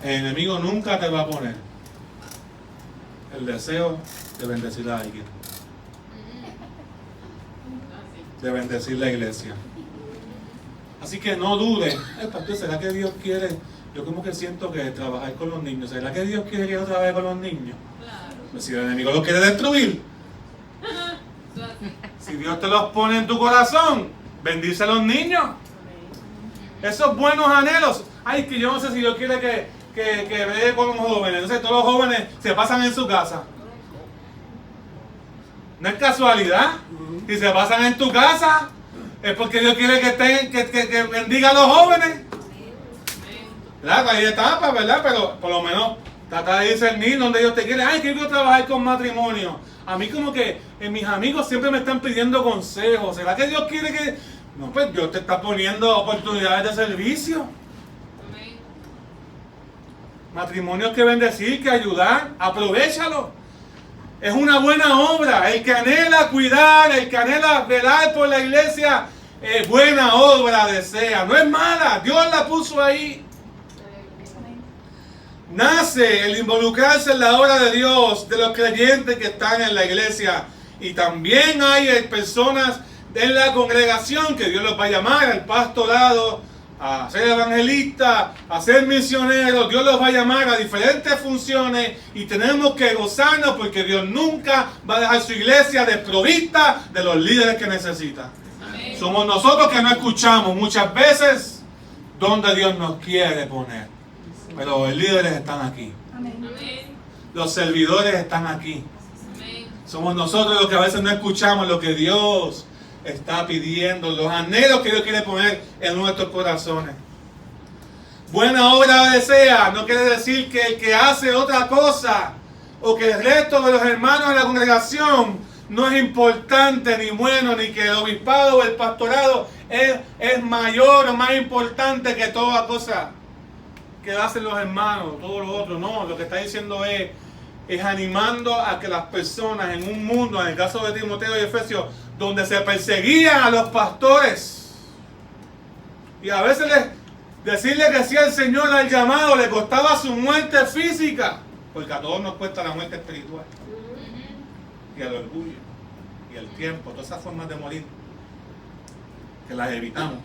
El enemigo nunca te va a poner el deseo de bendecir a alguien, de bendecir la iglesia. Así que no dudes, pastor, ¿será que Dios quiere? Yo como que siento que trabajar con los niños, ¿será que Dios quiere que yo trabaje con los niños? Claro. Pues si el enemigo los quiere destruir, si Dios te los pone en tu corazón, bendice a los niños. Esos buenos anhelos. Ay, que yo no sé si Dios quiere que bregue con los jóvenes. Entonces todos los jóvenes se pasan en su casa. No es casualidad. Si se pasan en tu casa, es porque Dios quiere que bendiga a los jóvenes. Claro, hay etapas, ¿verdad? Pero por lo menos trata de discernir donde Dios te quiere. Ay, que yo quiero trabajar con matrimonio. A mí como que mis amigos siempre me están pidiendo consejos. ¿Será que Dios quiere que...? No, pues Dios te está poniendo oportunidades de servicio. Amén. Matrimonios que bendecir, que ayudar. Aprovéchalo. Es una buena obra. El que anhela cuidar, el que anhela velar por la iglesia, buena obra desea. No es mala. Dios la puso ahí. Nace el involucrarse en la obra de Dios, de los creyentes que están en la iglesia. Y también hay personas en la congregación que Dios los va a llamar al pastorado, a ser evangelistas, a ser misioneros. Dios los va a llamar a diferentes funciones y tenemos que gozarnos porque Dios nunca va a dejar su iglesia desprovista de los líderes que necesita. Amén. Somos nosotros que no escuchamos muchas veces donde Dios nos quiere poner. Pero los líderes están aquí. Amén. Los servidores están aquí. Amén. Somos nosotros los que a veces no escuchamos lo que Dios está pidiendo, los anhelos que Dios quiere poner en nuestros corazones. Buena obra desea, no quiere decir que el que hace otra cosa o que el resto de los hermanos de la congregación no es importante ni bueno, ni que el obispado o el pastorado es mayor o más importante que toda cosa que hacen los hermanos, todo lo otro. No, lo que está diciendo es animando a que las personas en un mundo, en el caso de Timoteo y Efesios, donde se perseguían a los pastores y a veces decirle que sí al Señor al llamado le costaba su muerte física, porque a todos nos cuesta la muerte espiritual y el orgullo y el tiempo, todas esas formas de morir que las evitamos.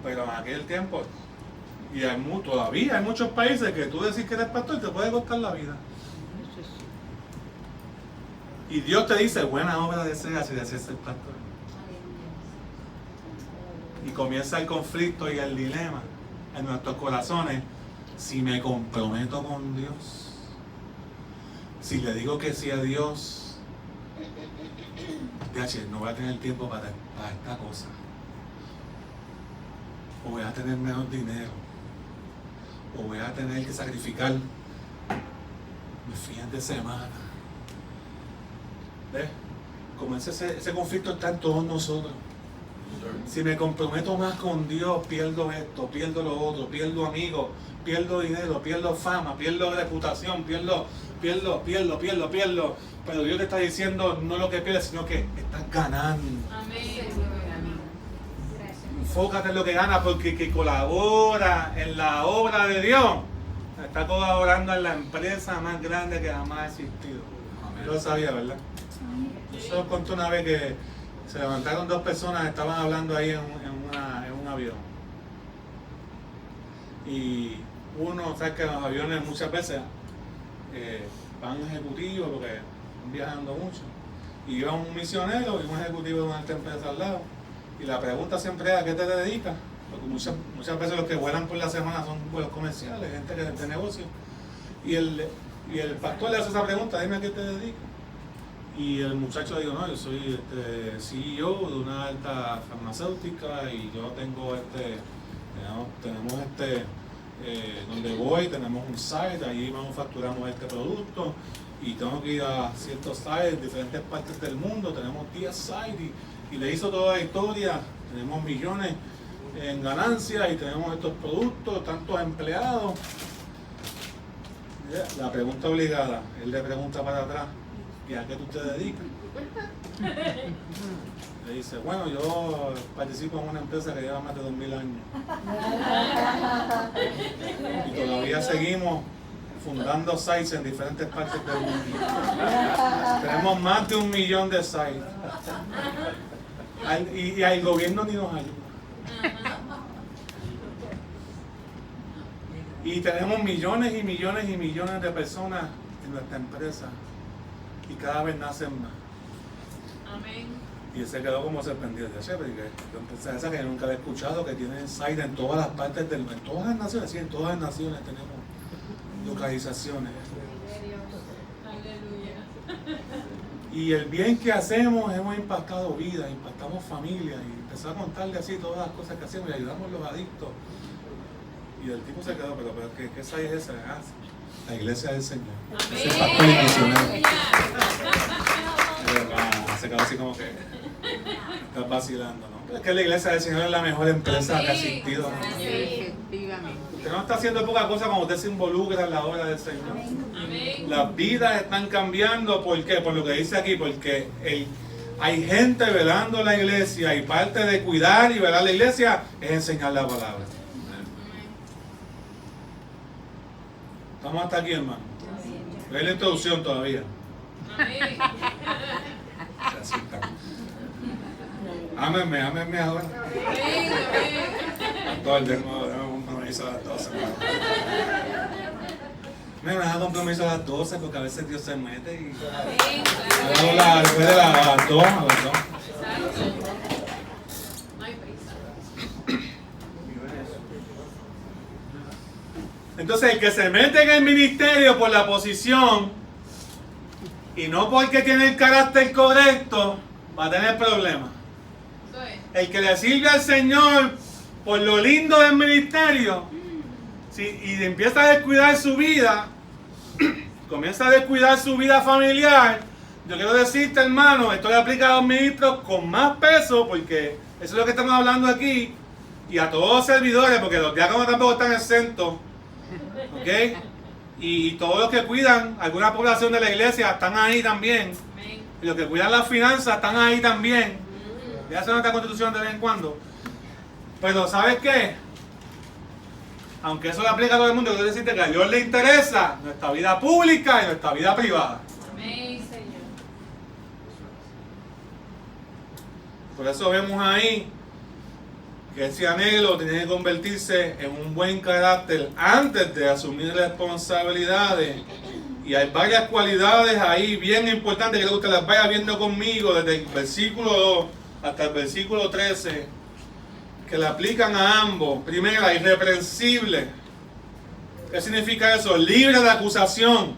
Pero en aquel tiempo, y todavía hay muchos países que tú decís que eres pastor y te puede costar la vida. Y Dios te dice, buena obra deseas si deseas ser pastor. Y comienza el conflicto y el dilema en nuestros corazones. Si me comprometo con Dios, si le digo que sí a Dios, no voy a tener tiempo para esta cosa, o voy a tener menos dinero, o voy a tener que sacrificar mis fines de semana. ¿Ves? Como ese conflicto está en todos nosotros. Si me comprometo más con Dios, pierdo esto, pierdo lo otro, pierdo amigos, pierdo dinero, pierdo fama, pierdo reputación, pierdo. Pero Dios te está diciendo no lo que pierdes, sino que estás ganando. Amén. Enfócate en lo que ganas, porque el que colabora en la obra de Dios está colaborando en la empresa más grande que jamás ha existido. Yo lo sabía, ¿verdad? Yo se los conté una vez que se levantaron dos personas, estaban hablando ahí en un avión. Y uno, sabes que en los aviones muchas veces van ejecutivos porque están viajando mucho. Y iba un misionero y un ejecutivo de una alta empresa al lado. Y la pregunta siempre es, ¿a qué te dedicas? Porque muchas veces los que vuelan por la semana son vuelos comerciales, gente de negocio. Y el pastor le hace esa pregunta, dime a qué te dedicas. Y el muchacho dijo, no, yo soy CEO de una alta farmacéutica y yo tengo tenemos donde voy, tenemos un site, ahí manufacturamos este producto y tengo que ir a ciertos sites en diferentes partes del mundo, tenemos 10 sites y le hizo toda la historia, tenemos millones en ganancias y tenemos estos productos, tantos empleados. La pregunta obligada, él le pregunta para atrás, ¿y a qué tú te dedicas? Le dice, bueno, yo participo en una empresa que lleva más de 2000 años. Y todavía seguimos fundando sites en diferentes partes del mundo. Tenemos más de 1 millón de sites. Y el gobierno ni nos ayuda. Y tenemos millones y millones y millones de personas en nuestra empresa. Y cada vez nacen más. Amén. Y él se quedó como sorprendido. Yo pensé esa que nunca había escuchado, que tienen site en todas las partes del mundo. En todas las naciones, sí, en todas las naciones tenemos localizaciones. Aleluya. Y el bien que hacemos, hemos impactado vidas, impactamos familias. Y empezó a contarle así todas las cosas que hacemos y ayudamos a los adictos. Y el tipo se quedó, pero ¿qué site es esa? La iglesia del Señor. Amén. Ese pastor y misionero. Se quedó así como que estás vacilando, ¿no? Pero es que la iglesia del Señor es la mejor empresa que ha existido, ¿no? Efectivamente. Usted no está haciendo poca cosa cuando usted se involucra en la obra del Señor. Amén. Las vidas están cambiando, ¿por qué? Por lo que dice aquí, porque hay gente velando la iglesia y parte de cuidar y velar la iglesia es enseñar la palabra. Estamos hasta aquí, hermano. Ve la introducción todavía. Amén. Así está. Ámenme ahora. Amén. Pastor, déjame un compromiso a las 12. Me deja compromiso a las 12 porque a veces Dios se mete y... Amén. Después de las 2, a las 2. Exacto. No hay prisa. Entonces el que se mete en el ministerio por la posición y no porque tiene el carácter correcto, va a tener problemas. Eso es. El que le sirve al Señor por lo lindo del ministerio, y empieza a descuidar su vida, comienza a descuidar su vida familiar, yo quiero decirte, hermano, esto le aplica a los ministros con más peso, porque eso es lo que estamos hablando aquí, y a todos los servidores, porque los diáconos tampoco están exentos, ¿ok? Y todos los que cuidan alguna población de la iglesia están ahí también, Amén. y los que cuidan las finanzas están ahí también. Ya se nuestra constitución de vez en cuando. Pero ¿sabes qué? Aunque eso le aplica a todo el mundo, quiero decirte que a Dios le interesa nuestra vida pública y nuestra vida privada. Amén, Señor. Por eso vemos ahí que ese anhelo tiene que convertirse en un buen carácter antes de asumir responsabilidades. Y hay varias cualidades ahí bien importantes que usted las vaya viendo conmigo desde el versículo 2 hasta el versículo 13, que le aplican a ambos. Primera, irreprensible. ¿Qué significa eso? Libre de acusación.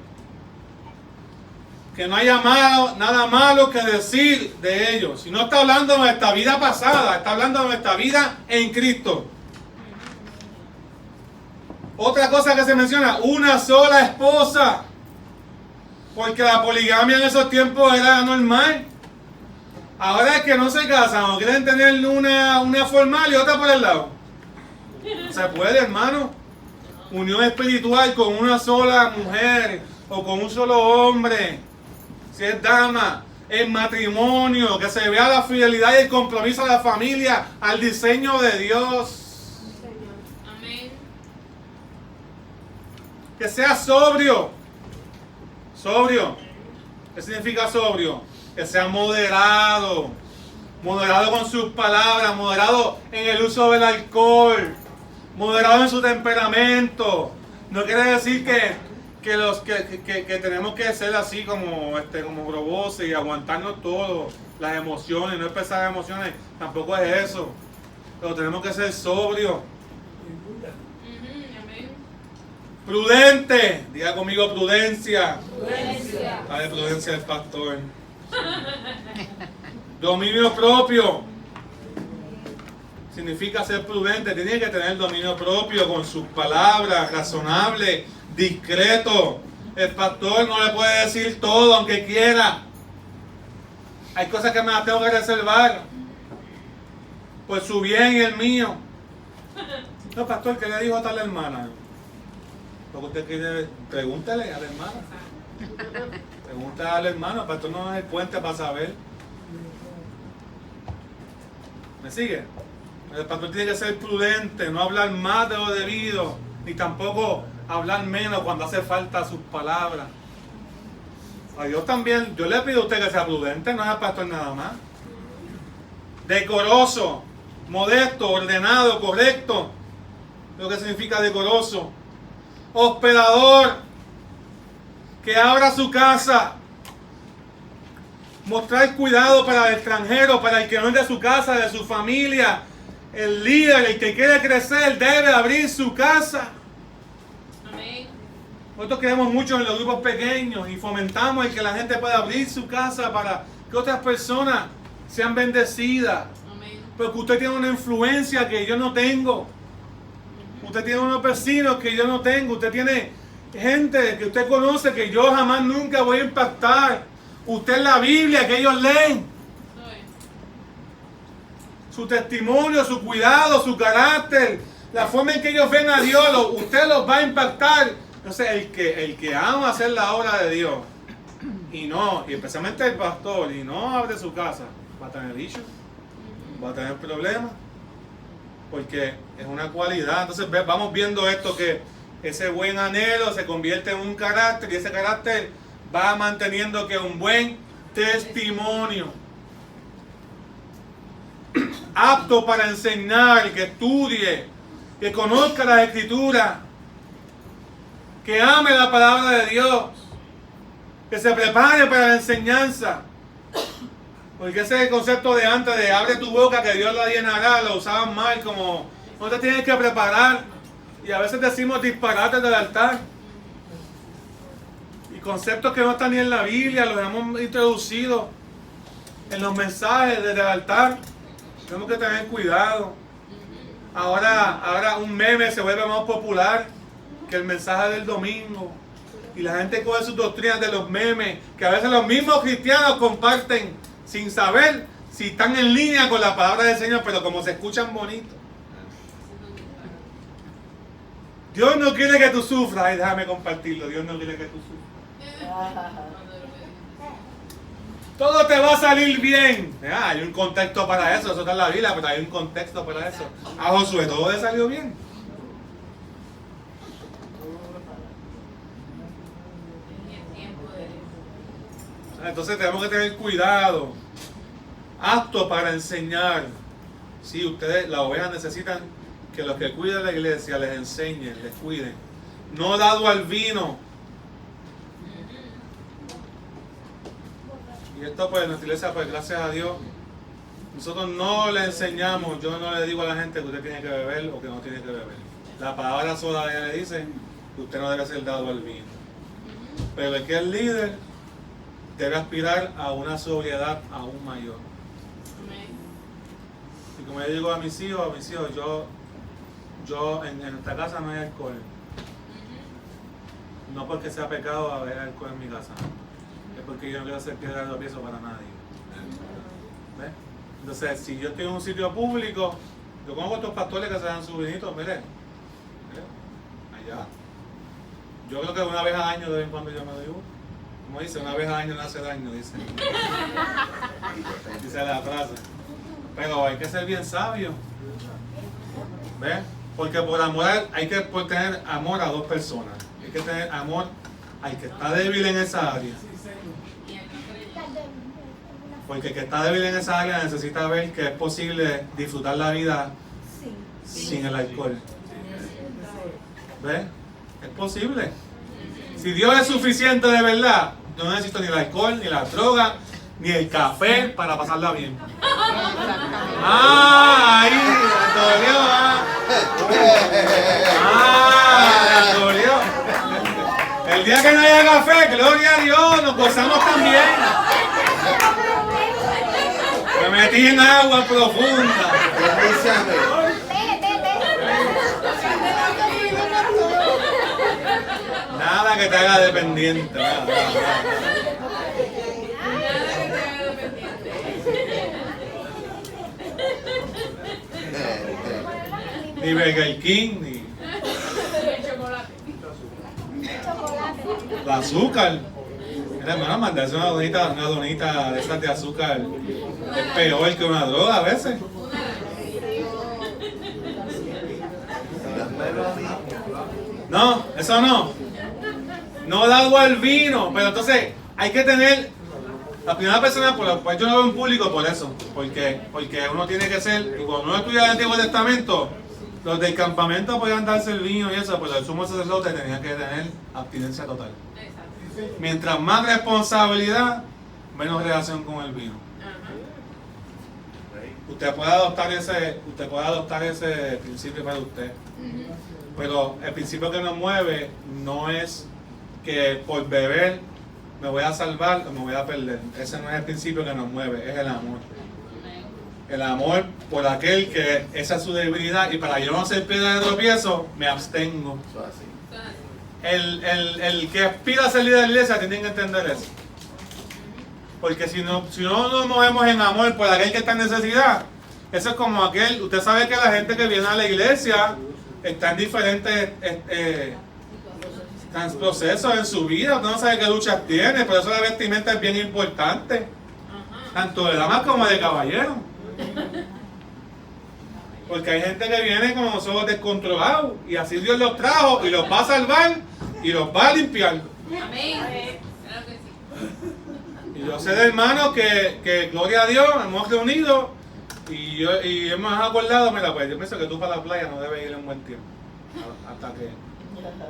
Que no haya nada malo que decir de ellos. Si no está hablando de nuestra vida pasada, está hablando de nuestra vida en Cristo. Otra cosa que se menciona, una sola esposa. Porque la poligamia en esos tiempos era normal. Ahora es que no se casan o quieren tener una formal y otra por el lado. No se puede, hermano. Unión espiritual con una sola mujer o con un solo hombre. Si es dama, el matrimonio, que se vea la fidelidad y el compromiso de la familia al diseño de Dios. Amén. Que sea sobrio. Sobrio. ¿Qué significa sobrio? Que sea moderado. Moderado con sus palabras, moderado en el uso del alcohol, moderado en su temperamento. No quiere decir que tenemos que ser así como grobosos y aguantarnos todo, las emociones, no expresar las emociones, tampoco es eso. Pero tenemos que ser sobrios. Amén. Prudente, diga conmigo prudencia. Prudencia. Dale prudencia al pastor. Dominio propio. Significa ser prudente, tiene que tener dominio propio con sus palabras, razonable, discreto. El pastor no le puede decir todo aunque quiera. Hay cosas que me las tengo que reservar por su bien y el mío. No, pastor, ¿qué le dijo a tal hermana? Lo que usted quiere, pregúntele a la hermana. Pregúntale al hermano, el pastor no es el puente para saber. ¿Me sigue? El pastor tiene que ser prudente, no hablar más de lo debido, ni tampoco hablar menos cuando hace falta sus palabras. A Dios también, yo le pido a usted que sea prudente, no es al pastor nada más. Decoroso, modesto, ordenado, correcto. Lo que significa decoroso. Hospedador, que abra su casa. Mostrar cuidado para el extranjero, para el que no es de su casa, de su familia. El líder, el que quiere crecer, debe abrir su casa. Amén. Nosotros creemos mucho en los grupos pequeños y fomentamos el que la gente pueda abrir su casa para que otras personas sean bendecidas. Amén. Porque usted tiene una influencia que yo no tengo. Usted tiene unos vecinos que yo no tengo. Usted tiene gente que usted conoce que yo jamás nunca voy a impactar. Usted es la Biblia que ellos leen. Eso es. Su testimonio, su cuidado, su carácter, la forma en que ellos ven a Dios, usted los va a impactar. Entonces, el que ama hacer la obra de Dios y especialmente el pastor, y no abre su casa, va a tener dicho, va a tener problemas, porque es una cualidad. Entonces, vamos viendo esto, que ese buen anhelo se convierte en un carácter, y ese carácter va manteniendo que un buen testimonio. Apto para enseñar, que estudie, que conozca las escrituras, que ame la palabra de Dios, que se prepare para la enseñanza. Porque ese es el concepto de antes de abre tu boca que Dios la llenará, lo usaban mal, como no te tienes que preparar, y a veces decimos disparates del altar y conceptos que no están ni en la Biblia, los hemos introducido. en los mensajes desde el altar. Tenemos que tener cuidado. Ahora un meme se vuelve más popular que el mensaje del domingo. Y la gente coge sus doctrinas de los memes, que a veces los mismos cristianos comparten sin saber si están en línea con la palabra del Señor, pero como se escuchan bonitos. Dios no quiere que tú sufras. Ay, déjame compartirlo. Dios no quiere que tú sufras. Todo te va a salir bien. Hay un contexto para eso está en la Biblia, pero hay un contexto para eso. A Josué todo le salió bien. Entonces tenemos que tener cuidado. Apto para enseñar. Sí, ustedes, las ovejas necesitan que los que cuiden la iglesia les enseñen, les cuiden. No dado al vino. Y esto pues en nuestra iglesia, pues gracias a Dios, nosotros no le enseñamos, yo no le digo a la gente que usted tiene que beber o que no tiene que beber. La palabra sola ya le dice que usted no debe ser dado al vino. Pero el que es líder debe aspirar a una sobriedad aún mayor. Y como yo digo a mis hijos, yo en nuestra casa no hay alcohol. No porque sea pecado haber alcohol en mi casa. Es porque yo no quiero hacer piedra de tropiezo para nadie. ¿Ves? Entonces, si yo estoy en un sitio público, yo conozco a estos pastores que se dan sus vinitos, mire, allá. Yo creo que una vez al año de vez en cuando yo me doy uno. Como dice, una vez al año no hace daño, dice. Dice la frase. Pero hay que ser bien sabio. ¿Ves? Porque por amor hay que tener amor a dos personas. Hay que tener amor al que está débil en esa área. Porque el que está débil en esa área necesita ver que es posible disfrutar la vida sin el alcohol. ¿Ves? Es posible. Si Dios es suficiente de verdad, no necesito ni el alcohol, ni la droga, ni el café para pasarla bien. Ahí, me dolió, me dolió. El día que no haya café, gloria a Dios, nos gozamos también. Me metí en agua profunda. Nada que te haga dependiente. Nada. Ni Burger King, ni el azúcar. Mira, hermano, mandarse una donita de esas de azúcar es peor que una droga a veces. No, eso no. No da agua al vino, pero entonces hay que tener la primera persona por la cual yo no veo en público por eso, porque uno tiene que ser, y cuando uno estudia el Antiguo Testamento, los del campamento podían darse el vino y eso, pero el sumo sacerdote tenía que tener abstinencia total. Mientras más responsabilidad, menos relación con el vino. Usted puede adoptar ese principio para usted, pero el principio que nos mueve no es que por beber me voy a salvar o me voy a perder. Ese no es el principio que nos mueve, es el amor. El amor por aquel que esa es su debilidad, y para yo no ser piedra de tropiezo, me abstengo. El que aspira a ser líder de la iglesia tiene que entender eso. Porque si no nos movemos en amor por aquel que está en necesidad, eso es como aquel, usted sabe que la gente que viene a la iglesia está en diferentes procesos en su vida, usted no sabe qué luchas tiene, por eso la vestimenta es bien importante, tanto de damas como de caballeros. Porque hay gente que viene con los ojos descontrolados, y así Dios los trajo y los va a salvar y los va a limpiar. Amén. Y yo sé de hermanos que gloria a Dios, hemos reunido y hemos acordado, mira, pues yo pienso que tú para la playa no debes ir en un buen tiempo,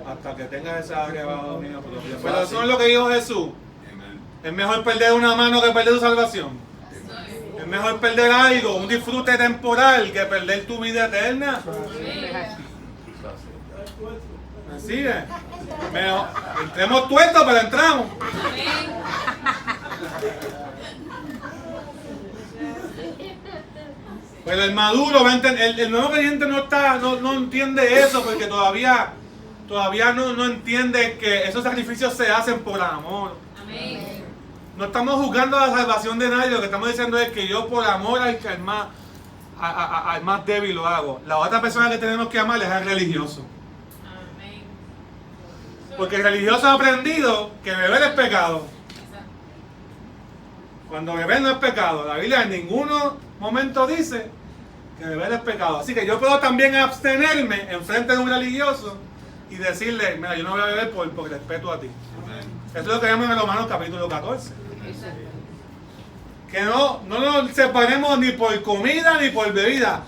hasta que tengas esa área bajo dominio propio. Pero eso es lo que dijo Jesús. Es mejor perder una mano que perder tu salvación. Es mejor perder algo, un disfrute temporal, que perder tu vida eterna. ¿Me sigue? Mejor, entremos tuertos, pero entramos. Pero el maduro va a entender, el nuevo creyente no entiende eso porque todavía no entiende que esos sacrificios se hacen por amor. Amén. No estamos juzgando la salvación de nadie, lo que estamos diciendo es que yo por amor al más débil lo hago. La otra persona que tenemos que amar es al religioso. Amén. Porque el religioso ha aprendido que beber es pecado. Exacto. Cuando beber no es pecado. La Biblia en ningún momento dice que beber es pecado. Así que yo puedo también abstenerme en frente de un religioso y decirle, mira, yo no voy a beber por respeto a ti. Esto es lo que vemos en Romanos capítulo 14. Exacto. Que no nos separemos ni por comida ni por bebida.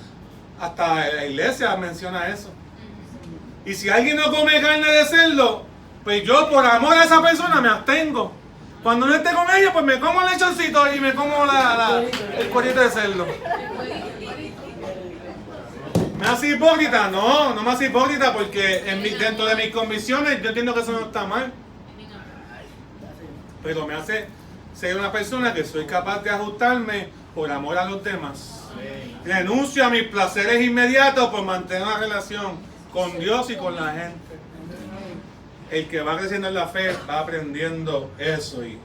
Hasta la iglesia menciona eso. Y si alguien no come carne de cerdo, pues yo por amor a esa persona me abstengo. Cuando no esté con ella, pues me como el lechoncito y me como el cuerito de cerdo. ¿Me hace hipócrita? No me hace hipócrita porque dentro de mis convicciones yo entiendo que eso no está mal. Pero me hace ser una persona que soy capaz de ajustarme por amor a los demás. Renuncio a mis placeres inmediatos por mantener una relación con Dios y con la gente. El que va creciendo en la fe va aprendiendo eso y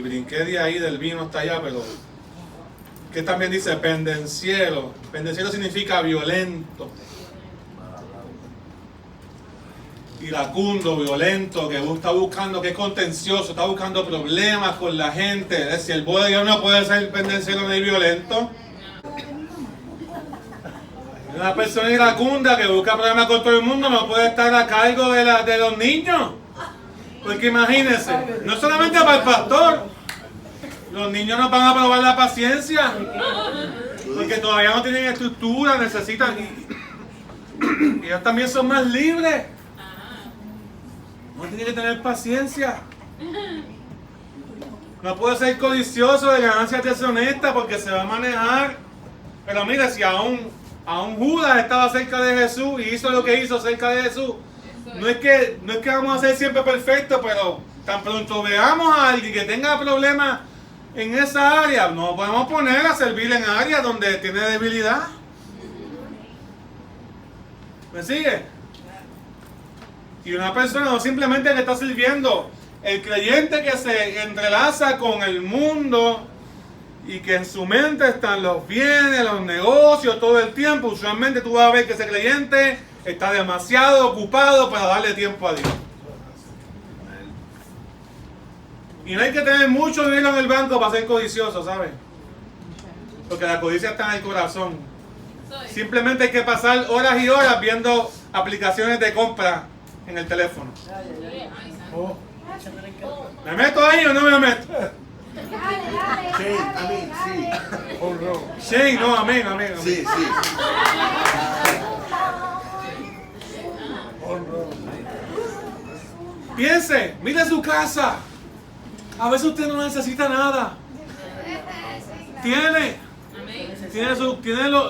brinqué de ahí del vino hasta allá, pero que también dice pendenciero. Pendenciero significa violento, iracundo, violento, que está buscando, que es contencioso, está buscando problemas con la gente. Si el pueblo de Dios no puede ser pendenciero ni violento. Una persona iracunda que busca problemas con todo el mundo no puede estar a cargo de los niños. Porque imagínense, no solamente para el pastor, los niños nos van a probar la paciencia. Porque todavía no tienen estructura, necesitan. Y ellos también son más libres. No tiene que tener paciencia. No puede ser codicioso de ganancias deshonestas porque se va a manejar. Pero mira, si aún Judas estaba cerca de Jesús y hizo lo que hizo cerca de Jesús, no es que vamos a ser siempre perfectos, pero tan pronto veamos a alguien que tenga problemas en esa área, nos podemos poner a servir en áreas donde tiene debilidad. ¿Me sigue? Y una persona no simplemente que está sirviendo, el creyente que se entrelaza con el mundo y que en su mente están los bienes, los negocios todo el tiempo, usualmente tú vas a ver que ese creyente está demasiado ocupado para darle tiempo a Dios. Y no hay que tener mucho dinero en el banco para ser codicioso, ¿sabes? Porque la codicia está en el corazón. Simplemente hay que pasar horas y horas viendo aplicaciones de compra en el teléfono. ¿Me meto ahí o no me meto? Sí, no, amén. Sí. Piense, mire su casa. A veces usted no necesita nada. Tiene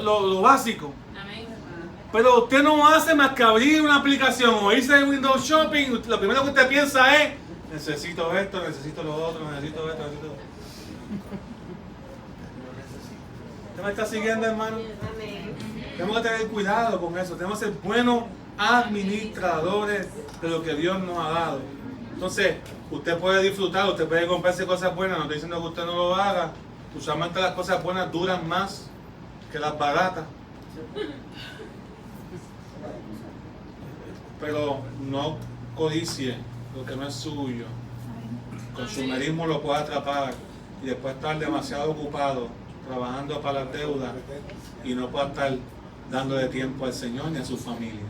lo básico. Pero usted no hace más que abrir una aplicación o irse en Windows Shopping. Lo primero que usted piensa es: necesito esto, necesito lo otro, necesito esto, necesito esto. ¿Usted me está siguiendo, hermano? Tenemos que tener cuidado con eso. Tenemos que ser buenos administradores de lo que Dios nos ha dado. Entonces, usted puede disfrutar, usted puede comprarse cosas buenas. No estoy diciendo que usted no lo haga. Usualmente las cosas buenas duran más que las baratas. Pero no codicie lo que no es suyo. El consumerismo lo puede atrapar y después estar demasiado ocupado trabajando para las deudas y no puede estar dándole tiempo al Señor ni a su familia.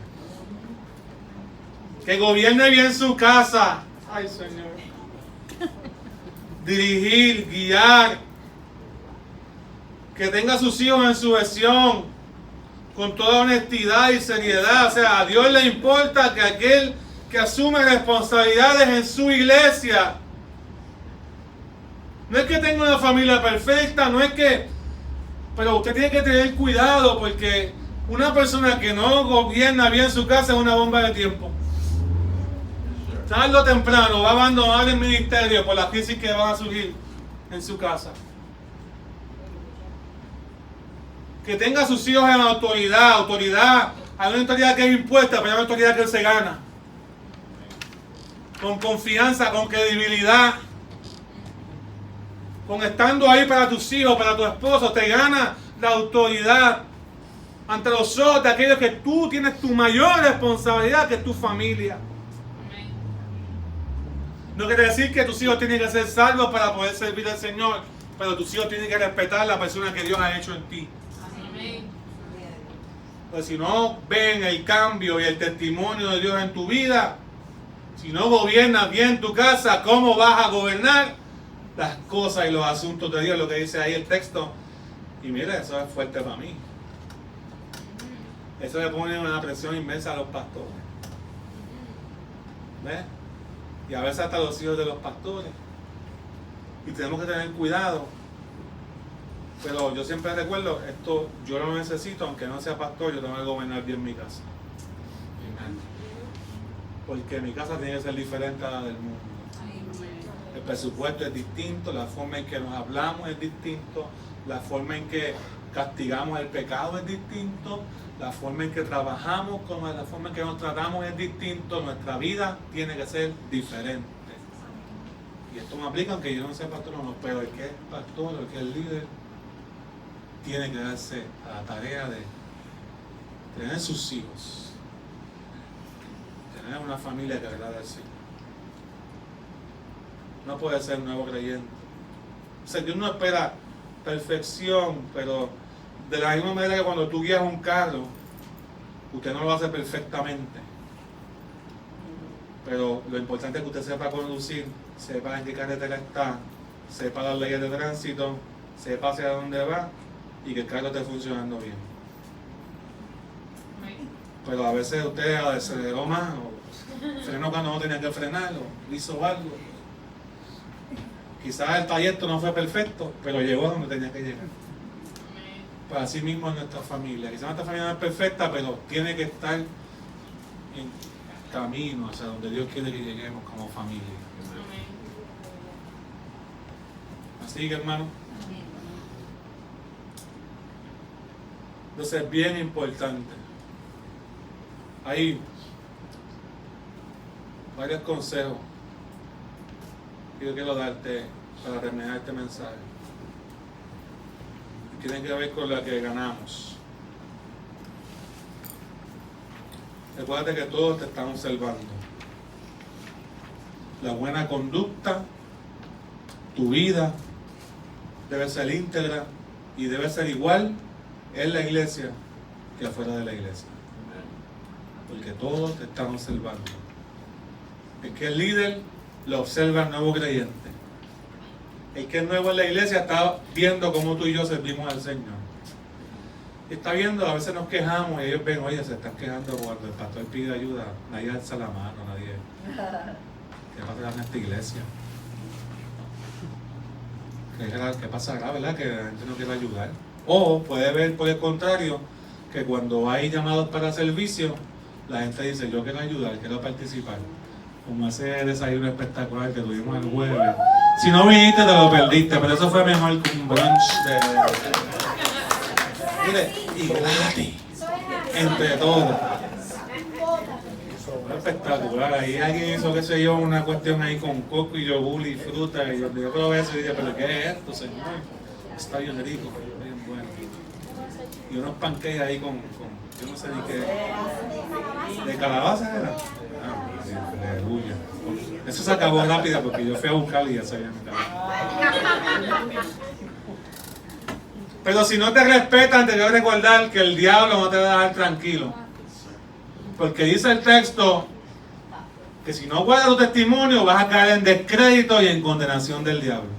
Que gobierne bien su casa. Ay, Señor. Dirigir, guiar. Que tenga a sus hijos en su versión con toda honestidad y seriedad. O sea, a Dios le importa que aquel que asume responsabilidades en su iglesia, no es que tenga una familia perfecta, no es que, pero usted tiene que tener cuidado porque una persona que no gobierna bien su casa es una bomba de tiempo. Tarde o temprano va a abandonar el ministerio por las crisis que van a surgir en su casa. Que tenga a sus hijos en autoridad. Hay una autoridad que es impuesta, pero hay una autoridad que se gana. Con confianza, con credibilidad. Con estando ahí para tus hijos, para tu esposo, te gana la autoridad ante los ojos de aquellos que tú tienes tu mayor responsabilidad, que es tu familia. No quiere decir que tus hijos tienen que ser salvos para poder servir al Señor, pero tus hijos tienen que respetar a la persona que Dios ha hecho en ti. Pues si no ven el cambio y el testimonio de Dios en tu vida, si no gobiernas bien tu casa, ¿cómo vas a gobernar las cosas y los asuntos de Dios? Lo que dice ahí el texto. Y mira, eso es fuerte para mí. Eso le pone una presión inmensa a los pastores. ¿Ves? Y a veces hasta los hijos de los pastores. Y tenemos que tener cuidado. Pero yo siempre recuerdo, esto yo lo necesito, aunque no sea pastor, yo tengo que gobernar bien mi casa. Porque mi casa tiene que ser diferente a la del mundo. El presupuesto es distinto, la forma en que nos hablamos es distinto, la forma en que castigamos el pecado es distinto, la forma en que trabajamos, como la forma en que nos tratamos es distinto, nuestra vida tiene que ser diferente. Y esto me aplica aunque yo no sea pastor, no, pero el que es pastor, el que es líder, tiene que darse a la tarea de tener sus hijos, tener una familia que agrade al Señor. No puede ser nuevo creyente. O sea, Dios no espera perfección, pero de la misma manera que cuando tú guías un carro, usted no lo hace perfectamente. Pero lo importante es que usted sepa conducir, sepa en qué carretera está, sepa las leyes de tránsito, sepa hacia dónde va y que el carro esté funcionando bien. Pero a veces usted aceleró más, o frenó cuando no tenía que frenar, o hizo algo. Quizás el trayecto no fue perfecto, pero llegó a donde tenía que llegar. Pues así mismo en nuestra familia. Quizás nuestra familia no es perfecta, pero tiene que estar en camino hacia donde Dios quiere que lleguemos como familia. Así que, hermano. Entonces es bien importante. Hay varios consejos que yo quiero darte para terminar este mensaje. Y tienen que ver con la que ganamos. Recuerda que todos te están observando. La buena conducta, tu vida, debe ser íntegra y debe ser igual en la iglesia que afuera de la iglesia. Porque todos te están observando. El que es líder lo observa el nuevo creyente. El que es nuevo en la iglesia está viendo cómo tú y yo servimos al Señor. Está viendo, a veces nos quejamos y ellos ven, oye, se están quejando cuando el pastor pide ayuda. Nadie alza la mano, nadie. ¿Qué pasa en esta iglesia? ¿Qué pasará, verdad? Que la gente no quiere ayudar. O puede ver por el contrario, que cuando hay llamados para servicio, la gente dice, yo quiero ayudar, quiero participar. Como ese desayuno espectacular que tuvimos el jueves. Si no viniste, te lo perdiste, pero eso fue mejor que un brunch de... Mire, y gratis, entre todos. Fue espectacular. Ahí alguien hizo, qué sé yo, una cuestión ahí con coco y yogur y fruta. Y yo probé eso y dije, pero ¿qué es esto, señor? Está bien rico, bien bueno. Y unos pancakes ahí con yo no sé ni qué. ¿De calabaza era? Aleluya. Eso se acabó rápido porque yo fui a buscar y ya se había acabado. Pero si no te respetan, te debes recordar que el diablo no te va a dejar tranquilo. Porque dice el texto que si no guardas tu testimonio vas a caer en descrédito y en condenación del diablo.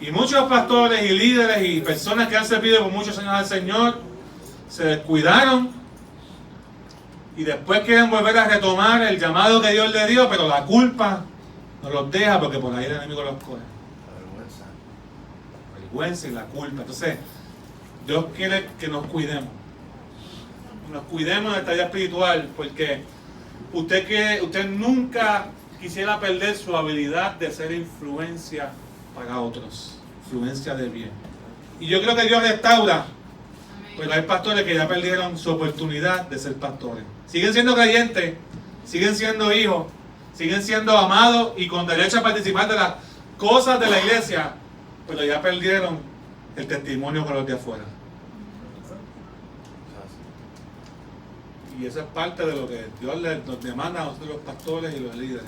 Y muchos pastores y líderes y personas que han servido por muchos años al Señor se descuidaron y después quieren volver a retomar el llamado que Dios les dio, pero la culpa no los deja porque por ahí el enemigo los coge. La vergüenza y la culpa. Entonces, Dios quiere que nos cuidemos. Nos cuidemos de esta vida espiritual porque usted nunca quisiera perder su habilidad de ser influencia para otros, influencia de bien. Y yo creo que Dios restaura, Amén. pero hay pastores que ya perdieron su oportunidad de ser pastores. Siguen siendo creyentes, siguen siendo hijos, siguen siendo amados y con derecho a participar de las cosas de la iglesia, pero ya perdieron el testimonio con los de afuera. Y eso es parte de lo que Dios nos demanda a nosotros los pastores y los líderes.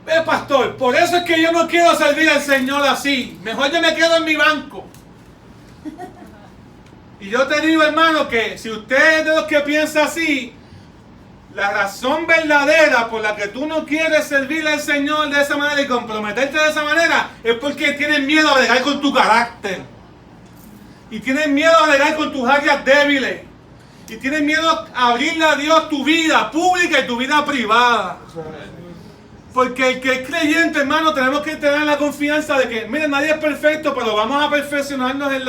Ve, pastor, por eso es que yo no quiero servir al Señor así. Mejor yo me quedo en mi banco. Y yo te digo, hermano, que si usted es de los que piensa así, la razón verdadera por la que tú no quieres servir al Señor de esa manera y comprometerte de esa manera es porque tienes miedo a bregar con tu carácter. Y tienes miedo a bregar con tus áreas débiles. Y tienes miedo a abrirle a Dios tu vida pública y tu vida privada. Porque el que es creyente, hermano, tenemos que tener la confianza de que, miren, nadie es perfecto, pero vamos a perfeccionarnos en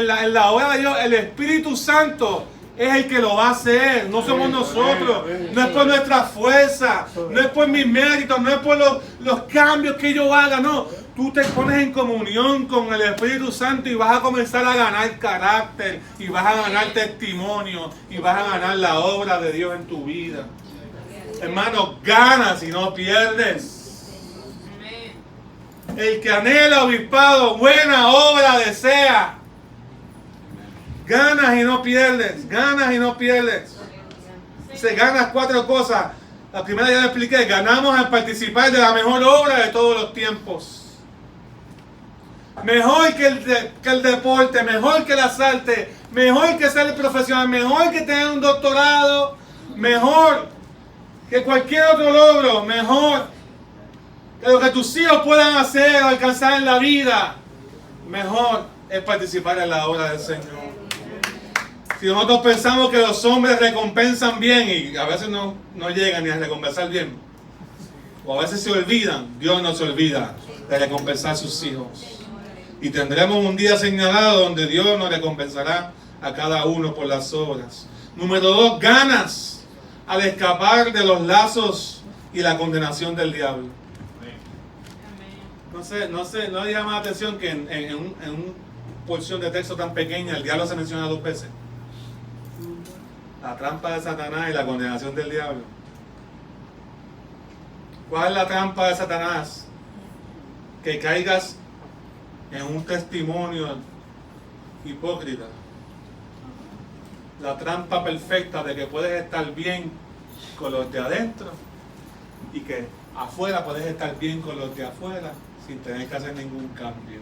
la obra de Dios. El Espíritu Santo es el que lo va a hacer, no somos nosotros. No es por nuestra fuerza, no es por mis méritos, no es por los cambios que yo haga, no. Tú te pones en comunión con el Espíritu Santo y vas a comenzar a ganar carácter, y vas a ganar testimonio, y vas a ganar la obra de Dios en tu vida. Hermano, ganas y no pierdes. Amén. El que anhela obispado, buena obra desea. Ganas y no pierdes, ganas y no pierdes. Se ganas 4 cosas. La primera ya la expliqué, ganamos al participar de la mejor obra de todos los tiempos. Mejor que el deporte, mejor que las artes, mejor que ser profesional, mejor que tener un doctorado, mejor que cualquier otro logro, mejor que lo que tus hijos puedan hacer o alcanzar en la vida, mejor es participar en la obra del Señor. Si nosotros pensamos que los hombres recompensan bien y a veces no llegan ni a recompensar bien, o a veces se olvidan, Dios no se olvida de recompensar a sus hijos. Y tendremos un día señalado donde Dios nos recompensará a cada uno por las obras. Número 2, ganas al escapar de los lazos y la condenación del diablo. No llama la atención que en una porción de texto tan pequeña el diablo se menciona 2 veces. La trampa de Satanás y la condenación del diablo. ¿Cuál es la trampa de Satanás? Que caigas en un testimonio hipócrita. La trampa perfecta de que puedes estar bien con los de adentro y que afuera puedes estar bien con los de afuera sin tener que hacer ningún cambio.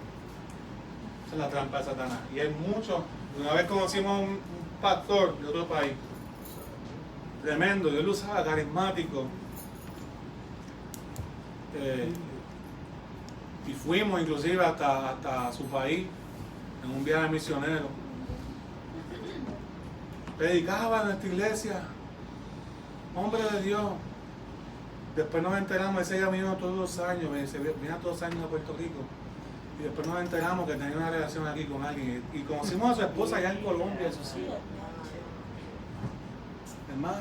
Esa es la trampa de Satanás. Y hay mucho. Una vez conocimos a un pastor de otro país, tremendo, Dios lo usaba, carismático. Y fuimos inclusive hasta su país en un viaje misionero. Predicaba en nuestra iglesia, hombre de Dios. Después nos enteramos, ese día vino todos los años, vino todos los años a Puerto Rico. Y después nos enteramos que tenía una relación aquí con alguien. Y conocimos a su esposa allá en Colombia, eso sí. Hermano,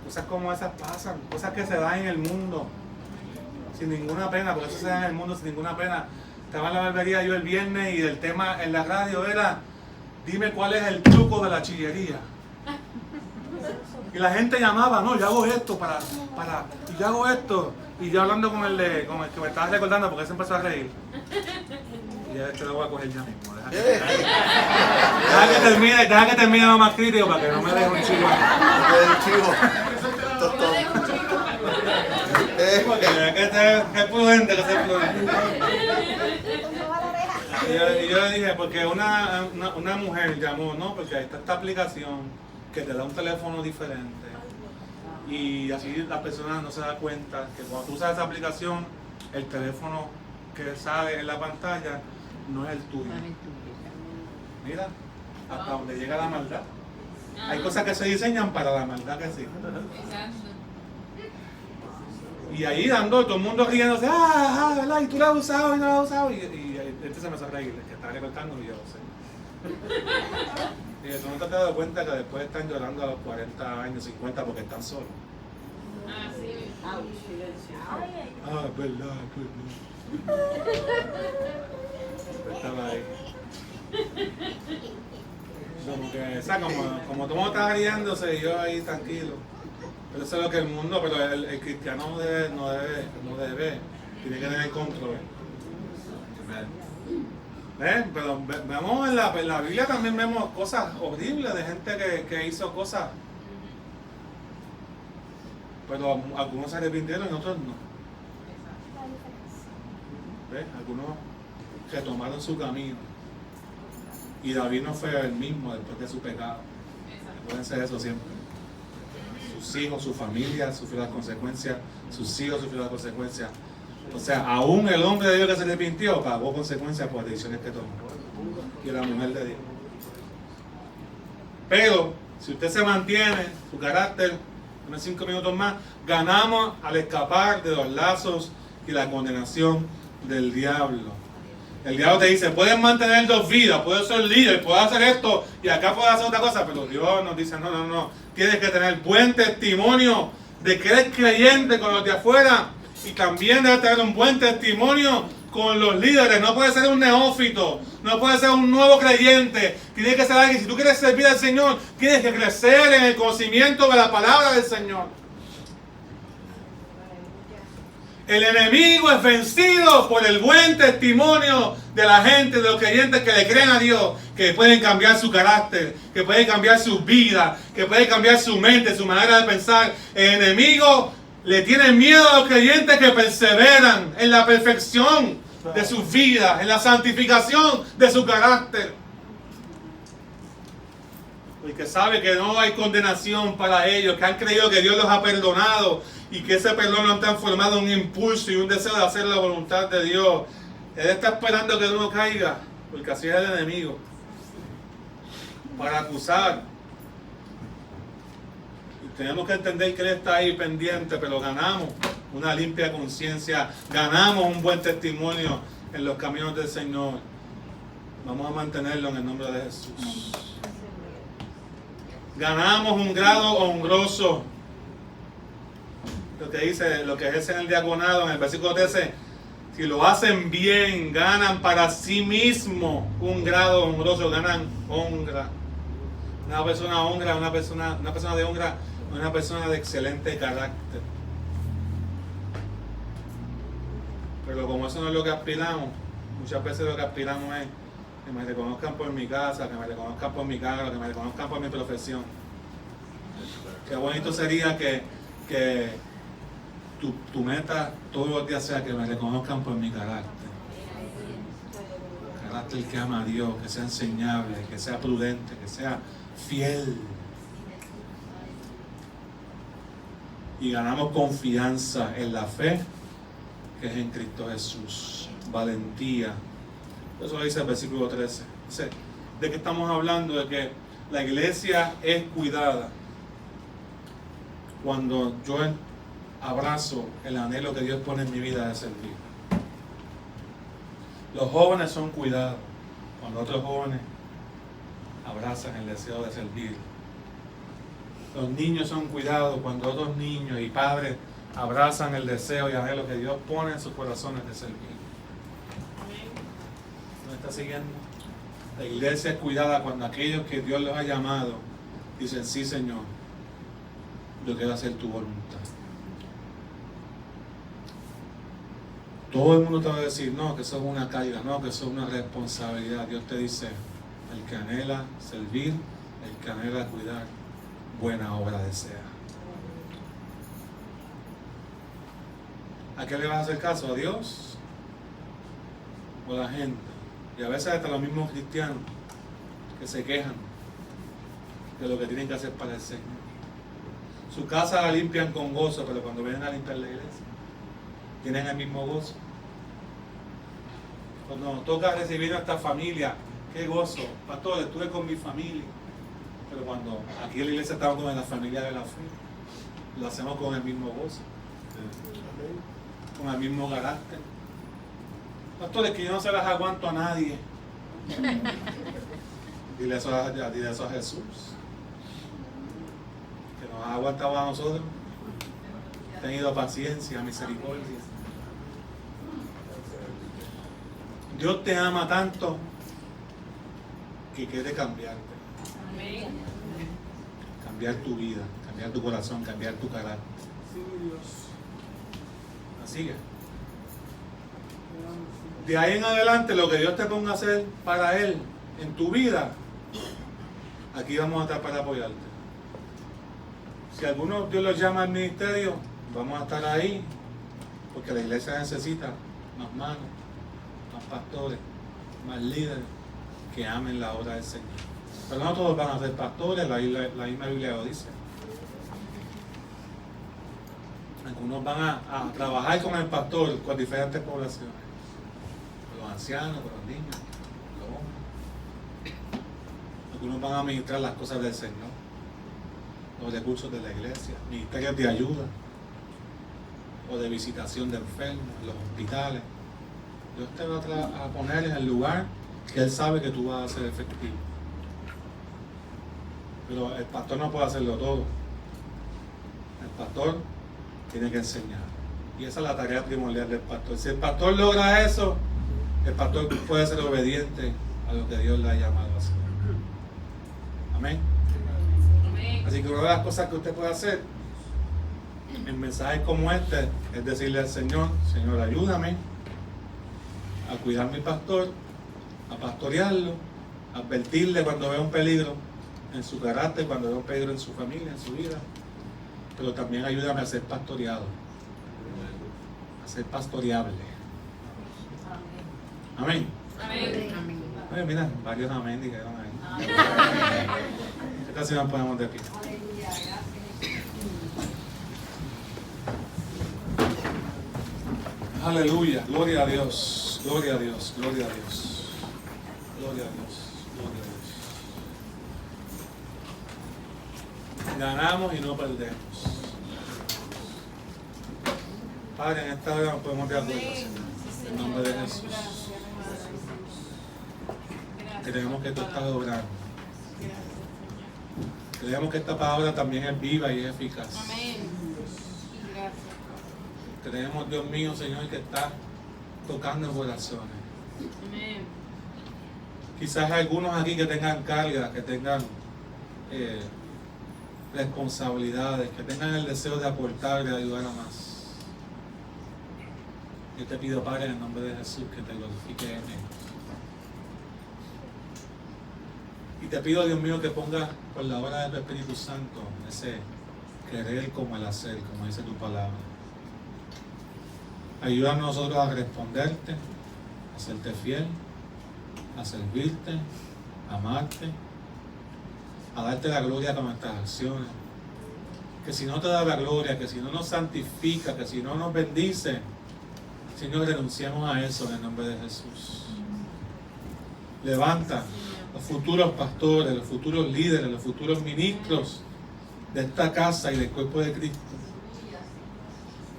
cosas como esas pasan, cosas que se dan en el mundo sin ninguna pena, porque eso se da en el mundo sin ninguna pena. Estaba en la barbería yo el viernes y el tema en la radio era: dime cuál es el truco de la chillería. Y la gente llamaba, no, yo hago esto y yo hago esto. Y yo hablando con el que me estaba recordando, porque se empezó a reír. Y ya te lo voy a coger ya mismo. Deja que termine lo más crítico para que no me deje un chivo. Porque hay que ser prudente, Y yo le dije, porque una mujer llamó, no, porque ahí está esta aplicación que te da un teléfono diferente. Y así la persona no se da cuenta que cuando tú usas esa aplicación, el teléfono que sale en la pantalla no es el tuyo. Mira, hasta donde llega la maldad. Hay cosas que se diseñan para la maldad que sí. Exacto. Y ahí dando, todo el mundo riéndose, ¿verdad? Y tú la has usado y no la has usado. Y este se me hace reír, el que está recortando y yo lo sé. Y de pronto te has dado cuenta que después están llorando a los 40 años, 50 porque están solos. Así. verdad, estaba ahí. Como que, o sea, como todo el mundo estaba riéndose y yo ahí tranquilo. Pero eso es lo que el mundo, pero el cristiano no debe, tiene que tener control. Pero vemos en la Biblia también vemos cosas horribles de gente que hizo cosas. Pero algunos se arrepintieron y otros no. ¿Ves? Algunos retomaron su camino. Y David no fue el mismo después de su pecado. Acuérdense de eso siempre. Sus hijos, su familia sufrió las consecuencias. Sus hijos sufrieron las consecuencias. O sea, aún el hombre de Dios que se arrepintió pagó consecuencias por las decisiones que tomó. Y la mujer de Dios. Pero, si usted se mantiene su carácter, unos 5 minutos más, ganamos al escapar de los lazos y la condenación del diablo. El diablo te dice, puedes mantener 2 vidas, puedes ser líder, puedes hacer esto y acá puedes hacer otra cosa, pero Dios nos dice, no, tienes que tener buen testimonio de que eres creyente con los de afuera y también debes tener un buen testimonio con los líderes. No puedes ser un neófito, no puedes ser un nuevo creyente, tienes que ser alguien, si tú quieres servir al Señor, tienes que crecer en el conocimiento de la palabra del Señor. El enemigo es vencido por el buen testimonio de la gente, de los creyentes que le creen a Dios, que pueden cambiar su carácter, que pueden cambiar su vida, que pueden cambiar su mente, su manera de pensar. El enemigo le tiene miedo a los creyentes que perseveran en la perfección de sus vidas, en la santificación de su carácter. Porque sabe que no hay condenación para ellos, que han creído que Dios los ha perdonado y que ese perdón lo han transformado en un impulso y un deseo de hacer la voluntad de Dios. Él está esperando que uno caiga, porque así es el enemigo, para acusar. Y tenemos que entender que Él está ahí pendiente, pero ganamos una limpia conciencia, ganamos un buen testimonio en los caminos del Señor. Vamos a mantenerlo en el nombre de Jesús. Ganamos un grado honroso. Lo que dice, lo que ejercen el diaconado en el versículo 13, si lo hacen bien, ganan para sí mismo un grado honroso, ganan honra. Una persona honra, una persona de honra, una persona de excelente carácter. Pero como eso no es lo que aspiramos, muchas veces lo que aspiramos es que me reconozcan por mi casa, que me reconozcan por mi cargo, que me reconozcan por mi profesión. Qué bonito sería que tu meta todos los días sea que me reconozcan por mi carácter. Carácter que ama a Dios, que sea enseñable, que sea prudente, que sea fiel. Y ganamos confianza en la fe que es en Cristo Jesús. Valentía. Eso lo dice el versículo 13. Dice, ¿de qué estamos hablando? De que la iglesia es cuidada cuando yo abrazo el anhelo que Dios pone en mi vida de servir. Los jóvenes son cuidados cuando otros jóvenes abrazan el deseo de servir. Los niños son cuidados cuando otros niños y padres abrazan el deseo y anhelo que Dios pone en sus corazones de servir. ¿Me está siguiendo? La iglesia es cuidada cuando aquellos que Dios los ha llamado dicen, sí, Señor, yo quiero hacer tu voluntad. Todo el mundo te va a decir, no, que eso es una carga, no, que eso es una responsabilidad. Dios te dice, el que anhela servir, el que anhela cuidar, buena obra desea. ¿A qué le vas a hacer caso? ¿A Dios o a la gente? Y a veces hasta los mismos cristianos que se quejan de lo que tienen que hacer para el Señor. Su casa la limpian con gozo, pero cuando vienen a limpiar la iglesia, tienen el mismo gozo. Cuando nos toca recibir a esta familia, qué gozo. Pastor, estuve con mi familia. Pero cuando aquí en la iglesia estamos con la familia de la fe, lo hacemos con el mismo gozo, con el mismo carácter. Pastor, es que yo no se las aguanto a nadie. Dile eso a Jesús, que nos ha aguantado a nosotros, ha tenido paciencia, misericordia. Dios te ama tanto que quiere cambiarte. Amén. Cambiar tu vida, cambiar tu corazón, cambiar tu carácter. Así que de ahí en adelante lo que Dios te ponga a hacer para Él en tu vida, aquí vamos a estar para apoyarte. Si alguno Dios los llama al ministerio, vamos a estar ahí, porque la iglesia necesita más manos, más pastores, más líderes que amen la obra del Señor. Pero no todos van a ser pastores, la misma Biblia lo dice. Algunos van a trabajar con el pastor, con diferentes poblaciones, con los ancianos, con los niños, los hombres. Algunos van a administrar las cosas del Señor, los recursos de la iglesia, ministerios de ayuda o de visitación de enfermos, los hospitales. Dios te va a poner en el lugar que Él sabe que tú vas a ser efectivo. Pero el pastor no puede hacerlo todo. El pastor tiene que enseñar. Y esa es la tarea primordial del pastor. Si el pastor logra eso, el pastor puede ser obediente a lo que Dios le ha llamado a hacer. Amén. Amén. Así que una de las cosas que usted puede hacer en mensajes como este es decirle al Señor: Señor, ayúdame a cuidar a mi pastor, a pastorearlo, a advertirle cuando vea un peligro en su carácter, cuando vea un peligro en su familia, en su vida. Pero también ayúdame a ser pastoreado, a ser pastoreable. Amén. Amén. Oye, mira, varios amén dijeron ahí. Esta sí nos ponemos de pie. Aleluya, gloria a Dios, gloria a Dios, gloria a Dios, gloria a Dios, gloria a Dios. Ganamos y no perdemos. Padre, en esta hora nos podemos de acuerdo, Señor, en nombre de Jesús. Creemos que tú estás obrando. Creemos que esta palabra también es viva y es eficaz. Amén. Gracias. Creemos, Dios mío, Señor, que está tocando corazones. Amén. Quizás algunos aquí que tengan cargas, que tengan responsabilidades, que tengan el deseo de aportar, de ayudar a más. Yo te pido, Padre, en el nombre de Jesús, que te glorifique en ellos. Y te pido, Dios mío, que pongas por la obra de tu Espíritu Santo ese querer como el hacer, como dice tu palabra. Ayuda a nosotros a responderte, a serte fiel, a servirte, a amarte, a darte la gloria con nuestras acciones. Que si no te da la gloria, que si no nos santifica, que si no nos bendice, Señor, renunciamos a eso en el nombre de Jesús. Levanta los futuros pastores, los futuros líderes, los futuros ministros de esta casa y del cuerpo de Cristo.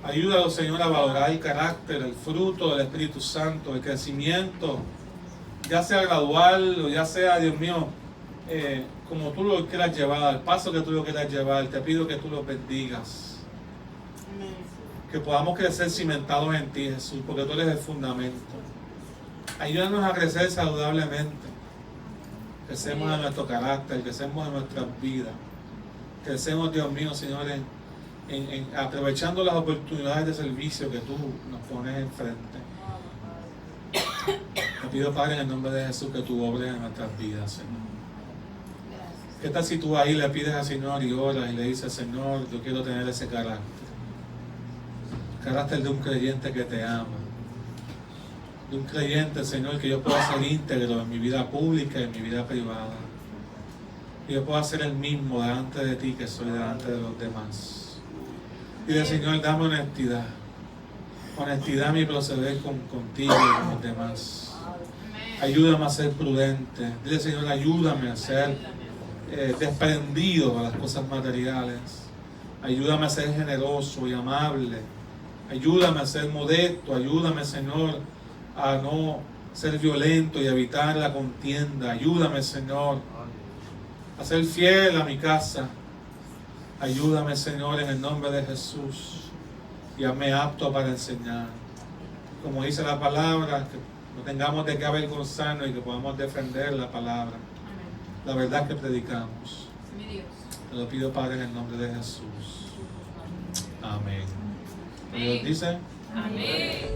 Ayúdalos, Señor, a valorar el carácter, el fruto del Espíritu Santo, el crecimiento, ya sea gradual o ya sea, Dios mío, como tú lo quieras llevar, al paso que tú lo quieras llevar. Te pido que tú lo bendigas. Que podamos crecer cimentados en ti, Jesús, porque tú eres el fundamento. Ayúdanos a crecer saludablemente. Crecemos en nuestro carácter, crecemos en nuestras vidas. Crecemos, Dios mío, Señor, aprovechando las oportunidades de servicio que tú nos pones enfrente. Te pido, Padre, en el nombre de Jesús, que tú obres en nuestras vidas, Señor. ¿Qué tal si tú ahí le pides al Señor y oras y le dices: Señor, yo quiero tener ese carácter? Carácter de un creyente que te ama. De un creyente, Señor, que yo pueda ser íntegro en mi vida pública y en mi vida privada. Que yo pueda ser el mismo delante de ti que soy delante de los demás. Dile: Señor, dame honestidad. Honestidad en mi proceder contigo y con los demás. Ayúdame a ser prudente. Dile: Señor, ayúdame a ser desprendido de las cosas materiales. Ayúdame a ser generoso y amable. Ayúdame a ser modesto. Ayúdame, Señor, a no ser violento y evitar la contienda. Ayúdame, Señor, a ser fiel a mi casa. Ayúdame, Señor, en el nombre de Jesús, y hazme apto para enseñar. Como dice la palabra, no tengamos de qué avergonzarnos y que podamos defender la palabra, Amén. la verdad que predicamos. Mi Dios. Te lo pido, Padre, en el nombre de Jesús. Amén. Dios dice. Amén.